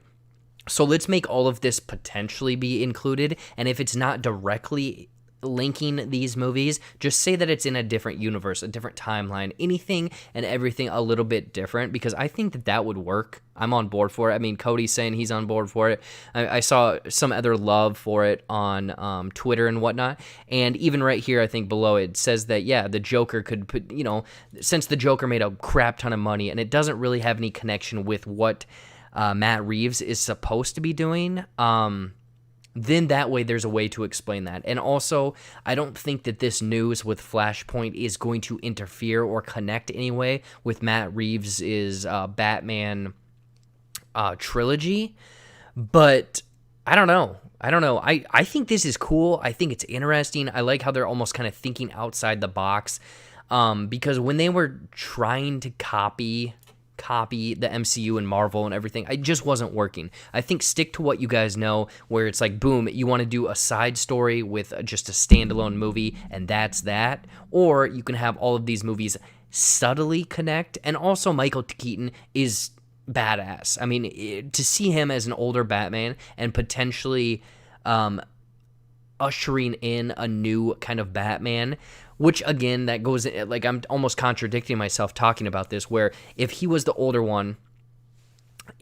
So let's make all of this potentially be included, and if it's not directly linking these movies, just say that it's in a different universe, a different timeline, anything and everything a little bit different, because I think that that would work. I'm on board for it. I mean, Cody's saying he's on board for it. I saw some other love for it on Twitter and whatnot, and even right here, I think below it says that, yeah, the Joker could put, since the Joker made a crap ton of money and it doesn't really have any connection with what Matt Reeves is supposed to be doing, then that way there's a way to explain that. And also, I don't think that this news with Flashpoint is going to interfere or connect anyway with Matt Reeves' Batman trilogy. But I don't know. I think this is cool. I think it's interesting. I like how they're almost kind of thinking outside the box, because when they were trying to copy the MCU and Marvel and everything, it just wasn't working. I think stick to what you guys know, where it's like, boom, you want to do a side story with just a standalone movie, and that's that. Or you can have all of these movies subtly connect. And also, Michael Keaton is badass. I mean, to see him as an older Batman and potentially ushering in a new kind of Batman, which again, that goes, like, I'm almost contradicting myself talking about this, where if he was the older one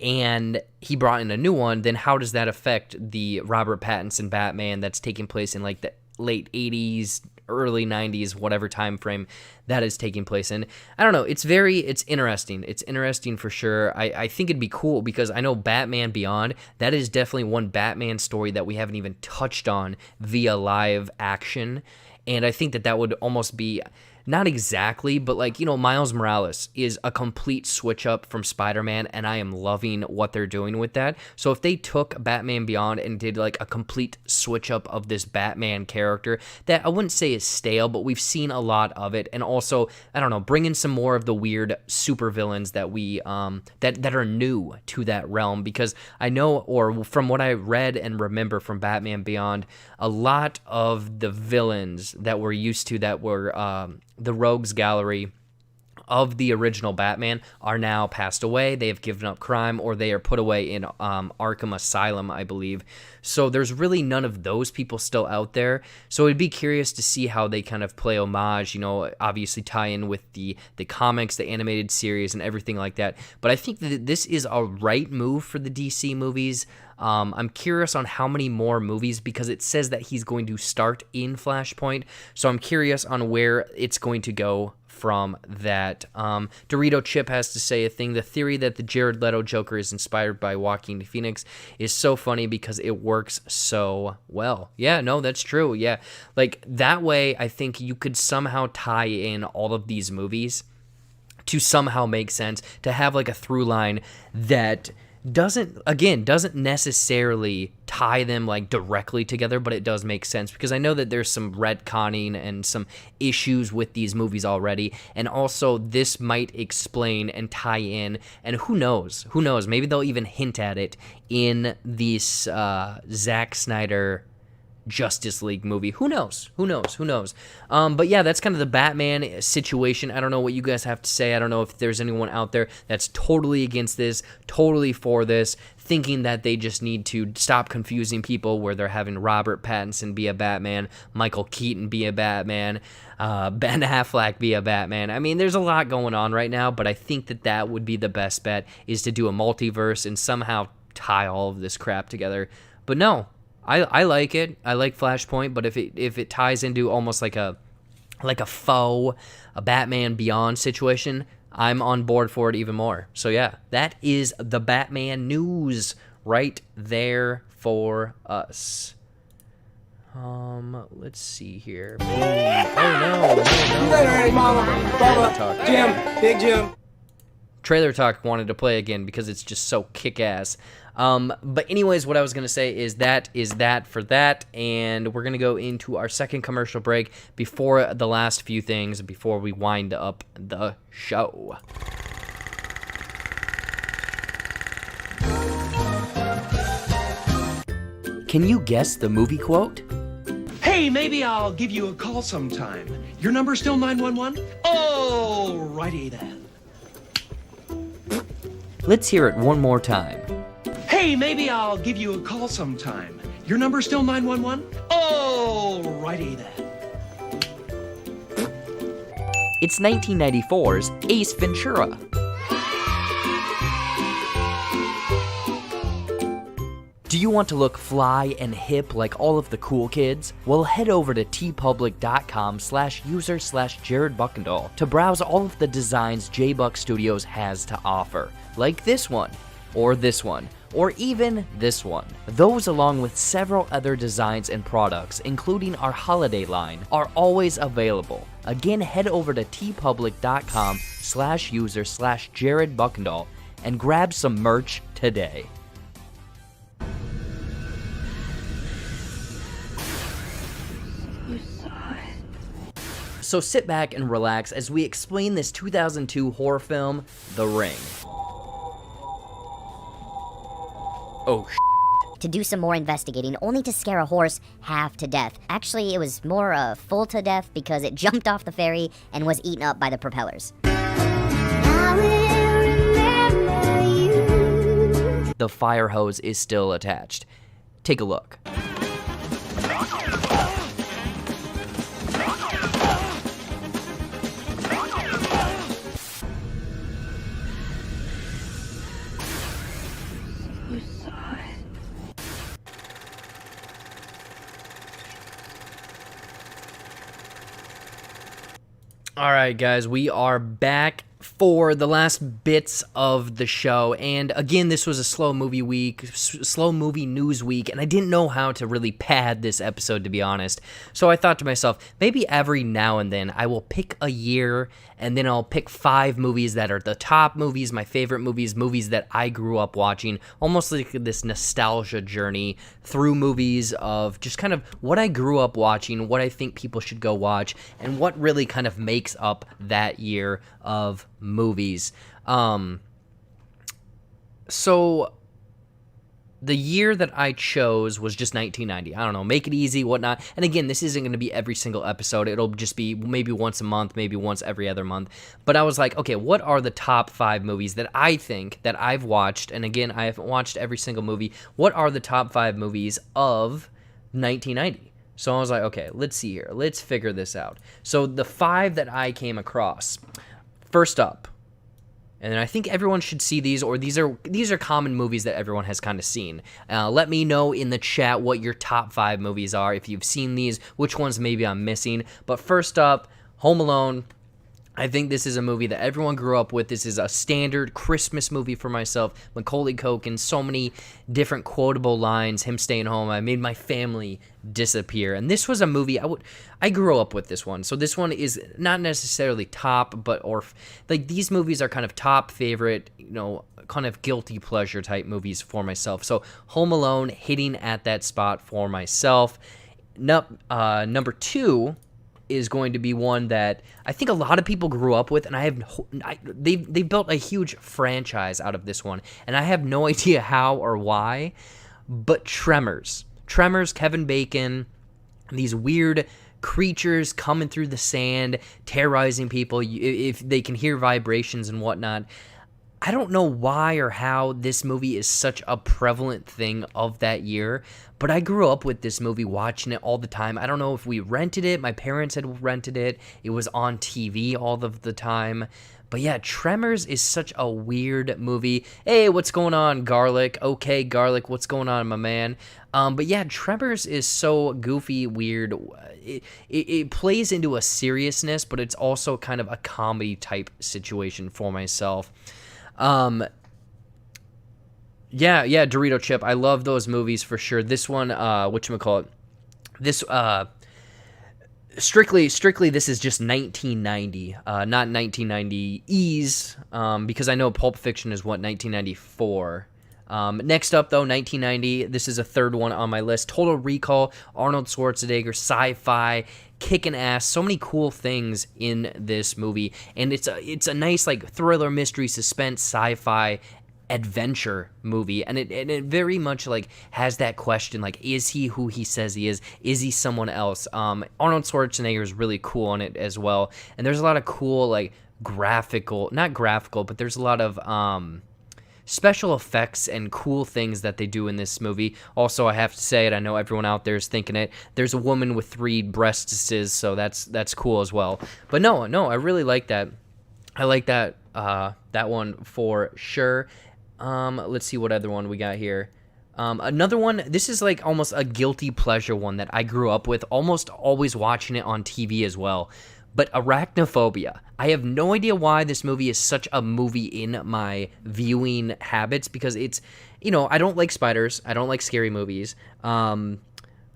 and he brought in a new one, then how does that affect the Robert Pattinson Batman that's taking place in like the late 80s, early 90s, whatever time frame that is taking place in? I don't know. It's interesting. It's interesting for sure. I think it'd be cool because I know Batman Beyond, that is definitely one Batman story that we haven't even touched on via live action. And I think that would almost be, not exactly, but like, Miles Morales is a complete switch up from Spider-Man, and I am loving what they're doing with that. So if they took Batman Beyond and did like a complete switch up of this Batman character, that I wouldn't say is stale, but we've seen a lot of it. And also, I don't know, bring in some more of the weird supervillains that we, that are new to that realm, because I know, or from what I read and remember from Batman Beyond, a lot of the villains that we're used to, that were, the rogues gallery of the original Batman, are now passed away. They have given up crime, or they are put away in Arkham Asylum, I believe. So there's really none of those people still out there. So it'd be curious to see how they kind of play homage, obviously tie in with the comics, the animated series, and everything like that. But I think that this is a right move for the DC movies. I'm curious on how many more movies, because it says that he's going to start in Flashpoint. So I'm curious on where it's going to go from that. Dorito Chip has to say a thing. The theory that the Jared Leto Joker is inspired by Joaquin Phoenix is so funny because it works so well. Yeah, no, that's true. Yeah, like that way, I think you could somehow tie in all of these movies to somehow make sense, to have like a through line that doesn't necessarily tie them like directly together, but it does make sense, because I know that there's some retconning and some issues with these movies already, and also this might explain and tie in, and who knows, maybe they'll even hint at it in this Zack Snyder Justice League movie. Who knows? But yeah, that's kind of the Batman situation. I don't know what you guys have to say. I don't know if there's anyone out there that's totally against this, totally for this, thinking that they just need to stop confusing people, where they're having Robert Pattinson be a Batman, Michael Keaton be a Batman, Ben Affleck be a Batman. I mean, there's a lot going on right now, but I think that would be the best bet, is to do a multiverse and somehow tie all of this crap together. But no, I like it. I like Flashpoint, but if it ties into almost like a faux, a Batman Beyond situation, I'm on board for it even more. So yeah, that is the Batman news right there for us. Let's see here. Boom. Oh no. Hey, Mama, Bubba, Jim, Big Jim. Trailer Talk wanted to play again because it's just so kick-ass. But anyways, what I was going to say is that for that, and we're going to go into our second commercial break before the last few things, before we wind up the show. Can you guess the movie quote? Hey, maybe I'll give you a call sometime. Your number's still 911? Oh, righty then. Let's hear it one more time. Hey, maybe I'll give you a call sometime. Your number's still 911? Oh, righty then. It's 1994's Ace Ventura. Do you want to look fly and hip like all of the cool kids? Well, head over to tpublic.com/user/JaredBuckendall to browse all of the designs JBuck Studios has to offer, like this one, or even this one. Those, along with several other designs and products, including our holiday line, are always available. Again, head over to tpublic.com/user/JaredBuckendall and grab some merch today. So sit back and relax as we explain this 2002 horror film, The Ring. Oh, to do some more investigating, only to scare a horse half to death. Actually, it was more full to death because it jumped off the ferry and was eaten up by the propellers. The fire hose is still attached. Take a look. All right, guys, we are back for the last bits of the show, and again, this was a slow movie news week, and I didn't know how to really pad this episode, to be honest. So I thought to myself, maybe every now and then I will pick a year, and then I'll pick 5 movies that are the top movies, my favorite movies, movies that I grew up watching, almost like this nostalgia journey through movies of just kind of what I grew up watching, what I think people should go watch, and what really kind of makes up that year of movies. So the year that I chose was just 1990. I don't know, make it easy, whatnot. And again, this isn't going to be every single episode. It'll just be maybe once a month, maybe once every other month. But I was like, okay, what are the top 5 movies that I think that I've watched? And again, I haven't watched every single movie. What are the top 5 movies of 1990? So I was like, okay, let's see here. Let's figure this out. So the 5 that I came across, first up, and I think everyone should see these, or these are common movies that everyone has kind of seen. Let me know in the chat what your top 5 movies are, if you've seen these, which ones maybe I'm missing. But first up, Home Alone. I think this is a movie that everyone grew up with. This is a standard Christmas movie for myself. Macaulay Culkin, so many different quotable lines, him staying home, I made my family disappear. And this was a movie, I grew up with this one. So this one is not necessarily top, but, or like these movies are kind of top favorite, you know, kind of guilty pleasure type movies for myself. So Home Alone hitting at that spot for myself. Number 2 is going to be one that I think a lot of people grew up with, and they built a huge franchise out of this one, and I have no idea how or why, but Tremors, Kevin Bacon, these weird creatures coming through the sand, terrorizing people, if they can hear vibrations and whatnot. I don't know why or how this movie is such a prevalent thing of that year, but I grew up with this movie, watching it all the time. I don't know if we rented it. My parents had rented it. It was on TV all of the time. But yeah, Tremors is such a weird movie. Hey, what's going on, Garlic? Okay, Garlic, what's going on, my man? But yeah, Tremors is so goofy, weird. It plays into a seriousness, but it's also kind of a comedy type situation for myself. Yeah, Dorito Chip. I love those movies for sure. This one, whatchamacallit? This, Strictly, this is just 1990, not 1990's, because I know Pulp Fiction is, 1994. Next up, though, 1990, this is a third one on my list. Total Recall, Arnold Schwarzenegger, sci-fi, kicking ass, so many cool things in this movie, and it's a nice, like, thriller, mystery, suspense, sci-fi adventure movie, and it very much like has that question, like, is he who he says he is he someone else? Arnold Schwarzenegger is really cool on it as well, and there's a lot of cool, like, not graphical, but there's a lot of special effects and cool things that they do in this movie. Also, I have to say it, I know everyone out there is thinking it, there's a woman with 3 breasts, so that's cool as well. But no, I really like that. I like that one for sure. Let's see what other one we got here. Another one, this is like almost a guilty pleasure one that I grew up with, almost always watching it on TV as well. But Arachnophobia. I have no idea why this movie is such a movie in my viewing habits, because it's, I don't like spiders. I don't like scary movies. I'm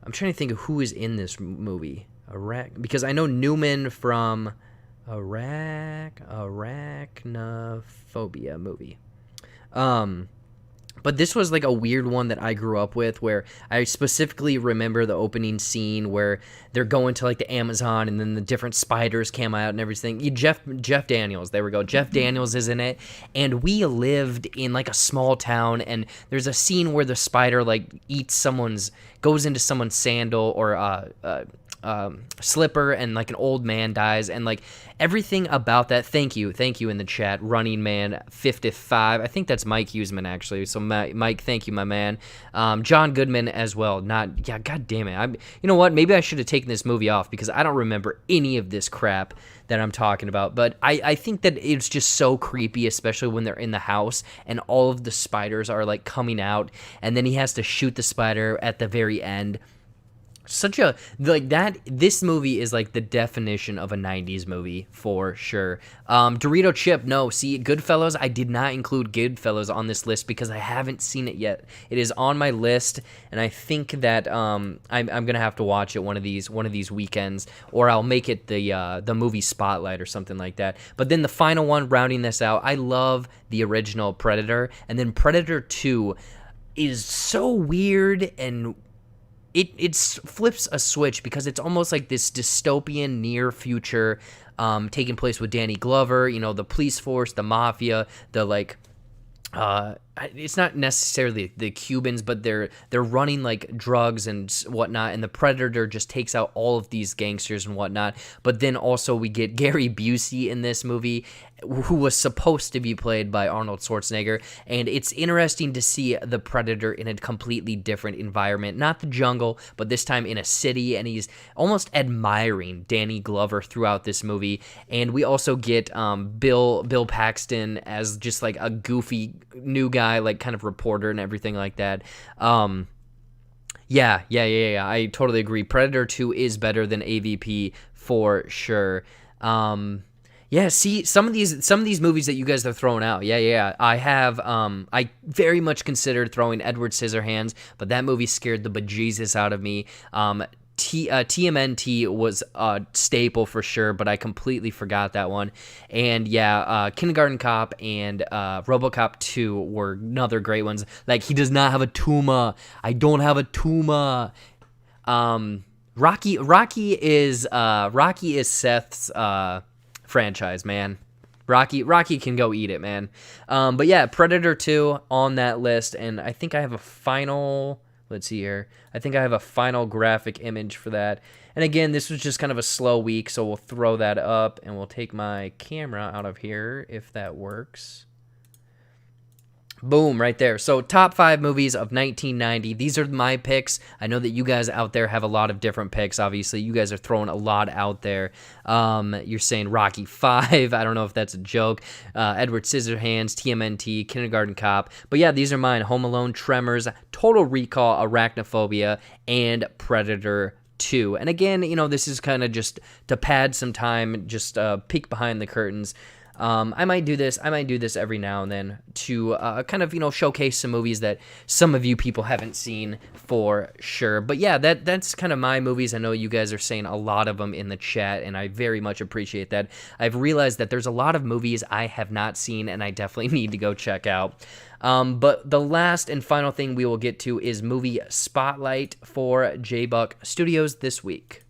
trying to think of who is in this movie. Because I know Newman from Arachnophobia movie. But this was like a weird one that I grew up with, where I specifically remember the opening scene where they're going to like the Amazon and then the different spiders came out and everything. Jeff Daniels, there we go. Jeff Daniels is in it, and we lived in like a small town, and there's a scene where the spider like goes into someone's sandal or slipper, and like an old man dies, and like everything about that. Thank you in the chat, Running Man 55. I think that's Mike Huseman actually. So Mike, thank you, my man. John Goodman as well. God damn it. You know what? Maybe I should have taken this movie off, because I don't remember any of this crap that I'm talking about. But I think that it's just so creepy, especially when they're in the house and all of the spiders are like coming out, and then he has to shoot the spider at the very end. This movie is like the definition of a 90s movie for sure. Dorito Chip, no, see, Goodfellas, I did not include Goodfellas on this list because I haven't seen it yet. It is on my list, and I think that I'm gonna have to watch it one of these weekends, or I'll make it the movie spotlight or something like that. But then the final one, rounding this out, I love the original Predator, and then Predator 2 is so weird, and it flips a switch, because it's almost like this dystopian near future taking place with Danny Glover, the police force, the mafia, the like it's not necessarily the Cubans, but they're running like drugs and whatnot, and the Predator just takes out all of these gangsters and whatnot. But then also we get Gary Busey in this movie, who was supposed to be played by Arnold Schwarzenegger, and it's interesting to see the Predator in a completely different environment, not the jungle, but this time in a city, and he's almost admiring Danny Glover throughout this movie. And we also get Bill Paxton as just like a goofy new guy, like kind of reporter and everything like that. Yeah, I totally agree. Predator 2 is better than AVP for sure. Yeah, see, some of these movies that you guys are throwing out, yeah. I have, I very much considered throwing Edward Scissorhands, but that movie scared the bejesus out of me. TMNT was a staple for sure, but I completely forgot that one. And yeah, Kindergarten Cop and RoboCop 2 were another great ones. Like, he does not have a tumor. I don't have a tumor. Rocky is Seth's franchise, man. Rocky can go eat it, man. But yeah, Predator 2 on that list, and I think I have a final, let's see here. I think I have a final graphic image for that. And again, this was just kind of a slow week, so we'll throw that up, and we'll take my camera out of here if that works. Boom, right there. So top 5 movies of 1990. These are my picks. I know that you guys out there have a lot of different picks. Obviously, you guys are throwing a lot out there. You're saying Rocky 5. I don't know if that's a joke. Edward Scissorhands, TMNT, Kindergarten Cop. But yeah, these are mine. Home Alone, Tremors, Total Recall, Arachnophobia, and Predator 2. And again, this is kind of just to pad some time, just peek behind the curtains. I might do this every now and then to kind of, showcase some movies that some of you people haven't seen for sure. But yeah, that's kind of my movies. I know you guys are saying a lot of them in the chat, and I very much appreciate that. I've realized that there's a lot of movies I have not seen, and I definitely need to go check out. But the last and final thing we will get to is movie spotlight for JBuck Studios this week.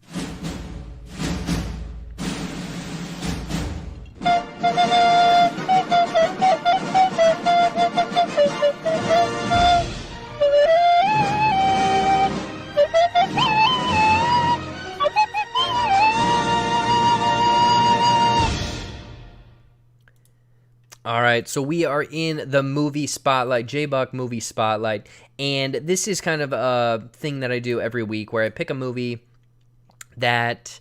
All right, so we are in the movie spotlight, JBuck movie spotlight, and this is kind of a thing that I do every week where I pick a movie that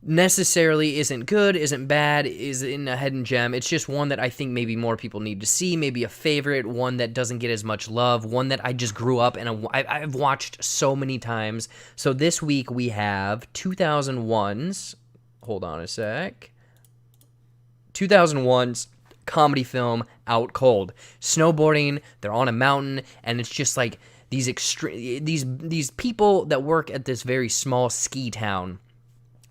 necessarily isn't good, isn't bad, isn't a hidden gem. It's just one that I think maybe more people need to see, maybe a favorite, one that doesn't get as much love, one that I just grew up and I've watched so many times. So this week we have 2001's, hold on a sec, 2001's comedy film Out Cold. Snowboarding, they're on a mountain, and it's just like these people that work at this very small ski town,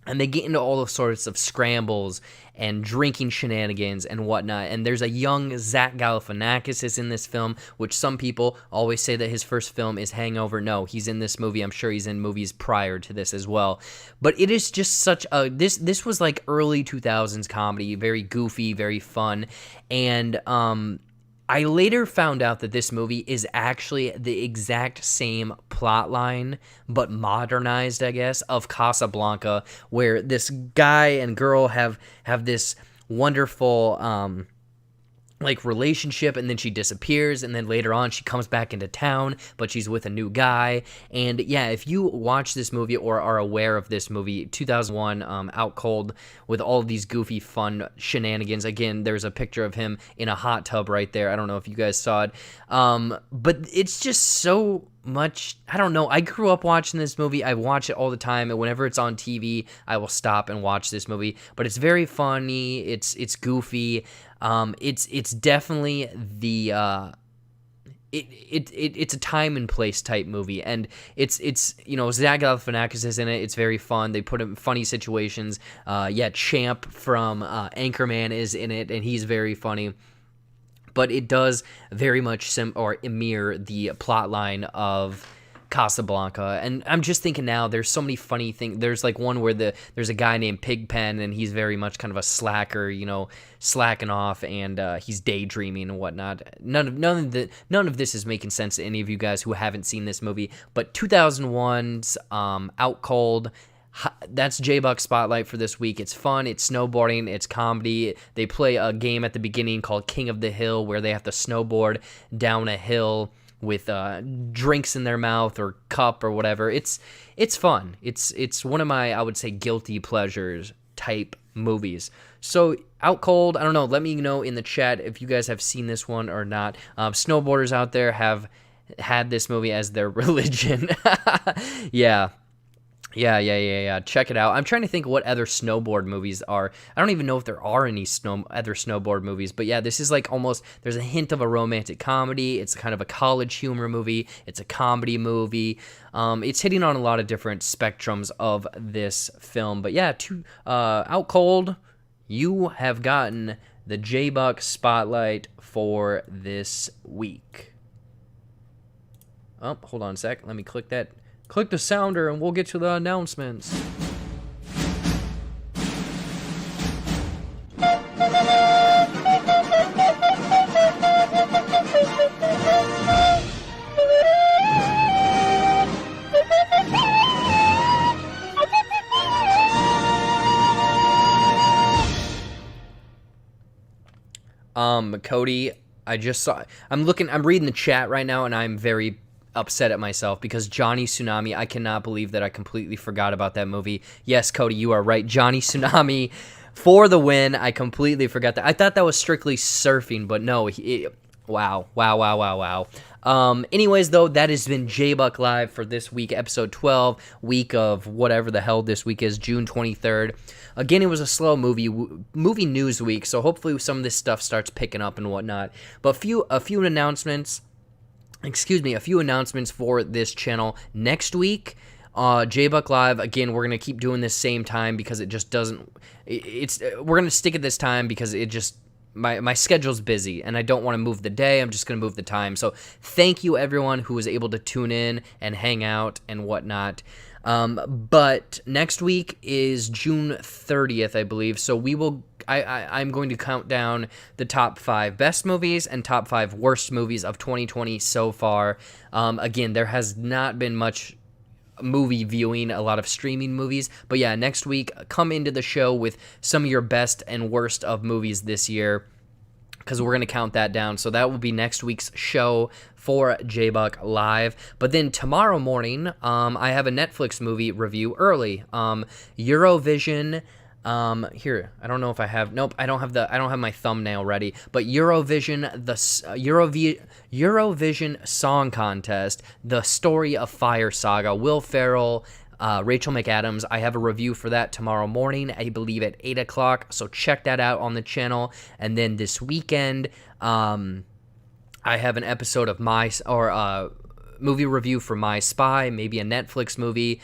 and they get into all sorts of scrambles and drinking shenanigans and whatnot. And there's a young Zach Galifianakis is in this film, which some people always say that his first film is Hangover. No, he's in this movie. I'm sure he's in movies prior to this as well. But it is just such a... This was like early 2000s comedy, very goofy, very fun. And I later found out that this movie is actually the exact same plot line, but modernized, I guess, of Casablanca, where this guy and girl have this wonderful relationship, and then she disappears, and then later on she comes back into town, but she's with a new guy. And yeah, if you watch this movie or are aware of this movie, 2001, Out Cold, with all of these goofy fun shenanigans. Again, there's a picture of him in a hot tub right there. I don't know if you guys saw it, but it's just so much. I don't know, I grew up watching this movie. I watch it all the time, and whenever it's on TV I will stop and watch this movie. But it's very funny, it's goofy. It's definitely the it's a time and place type movie, and it's Zach Galifianakis is in it. It's very fun. They put him in funny situations. Champ from Anchorman is in it, and he's very funny. But it does very much mirror the plot line of Casablanca. And I'm just thinking now, there's so many funny things. There's like one where there's a guy named Pigpen, and he's very much kind of a slacker, slacking off, and he's daydreaming and whatnot. None of this is making sense to any of you guys who haven't seen this movie. But 2001's Out Cold, that's JBuck Spotlight for this week. It's fun, it's snowboarding, it's comedy. They play a game at the beginning called King of the Hill, where they have to snowboard down a hill with drinks in their mouth or cup or whatever. It's fun. It's one of my, I would say, guilty pleasures type movies. So Out Cold, I don't know, let me know in the chat if you guys have seen this one or not. Snowboarders out there have had this movie as their religion. Yeah. Check it out. I'm trying to think what other snowboard movies are. I don't even know if there are any other snowboard movies. But yeah, this is like almost, there's a hint of a romantic comedy. It's kind of a college humor movie. It's a comedy movie. It's hitting on a lot of different spectrums of this film. But yeah, Out Cold, you have gotten the JBuck Spotlight for this week. Oh, hold on a sec. Let me click that. Click the sounder and we'll get to the announcements. Cody, I just saw. I'm reading the chat right now, and I'm very upset at myself because Johnny Tsunami. I cannot believe that I completely forgot about that movie. Yes, Cody, you are right. Johnny Tsunami for the win. I completely forgot that. I thought that was strictly surfing, but no. Wow. Anyways, though, that has been JBuck Live for this week, episode 12, week of whatever the hell this week is, June 23rd. Again, it was a slow movie news week, so hopefully some of this stuff starts picking up and whatnot. But a few announcements for this channel. Next week, JBuck Live, again, we're going to keep doing this same time because it just doesn't... we're going to stick at this time because it just... My schedule's busy, and I don't want to move the day. I'm just going to move the time. So thank you, everyone who was able to tune in and hang out and whatnot. But next week is June 30th, I believe. So I'm going to count down the top 5 best movies and top 5 worst movies of 2020 so far. Again, there has not been much movie viewing, a lot of streaming movies, but yeah, next week come into the show with some of your best and worst of movies this year, because we're going to count that down. So that will be next week's show for JBuck Live. But then tomorrow morning, I have a Netflix movie review early. Eurovision. Here, I don't know if I have. Nope, I don't have my thumbnail ready. But Eurovision, the Eurovision Song Contest, the Story of Fire Saga, Will Ferrell, Rachel McAdams. I have a review for that tomorrow morning, I believe at 8 o'clock. So check that out on the channel. And then this weekend, I have an episode of movie review for My Spy, maybe a Netflix movie.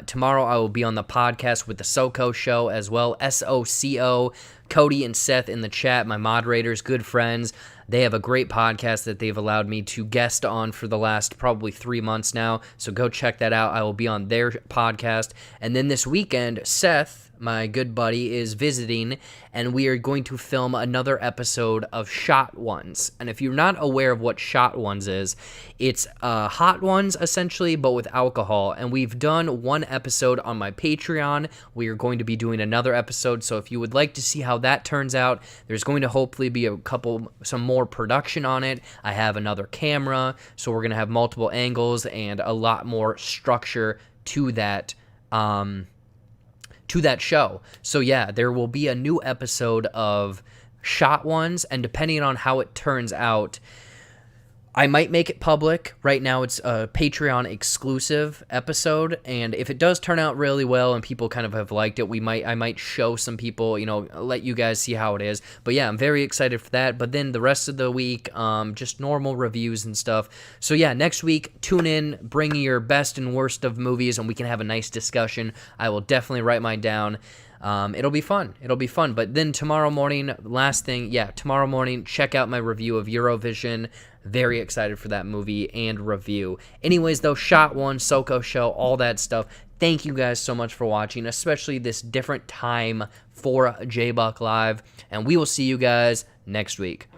Tomorrow I will be on the podcast with the SoCo Show as well, SOCO. Cody and Seth in the chat, my moderators, good friends. They have a great podcast that they've allowed me to guest on for the last probably 3 months now, so go check that out. I will be on their podcast. And then this weekend, Seth, my good buddy, is visiting, and we are going to film another episode of Shot Ones. And if you're not aware of what Shot Ones is, it's Hot Ones, essentially, but with alcohol. And we've done one episode on my Patreon. We are going to be doing another episode, so if you would like to see how that turns out, there's going to hopefully be some more production on it. I have another camera, so we're going to have multiple angles and a lot more structure to that show. So yeah, there will be a new episode of Shot Ones, and depending on how it turns out, I might make it public. Right now it's a Patreon exclusive episode, and if it does turn out really well and people kind of have liked it, I might show some people, let you guys see how it is. But yeah, I'm very excited for that. But then the rest of the week, just normal reviews and stuff. So yeah, next week, tune in, bring your best and worst of movies, and we can have a nice discussion. I will definitely write mine down. It'll be fun. But then tomorrow morning, last thing, tomorrow morning, check out my review of Eurovision. Very excited for that movie and review. Anyways, though, Shot One, SoCo Show, all that stuff. Thank you guys so much for watching, especially this different time for JBuck Live. And we will see you guys next week.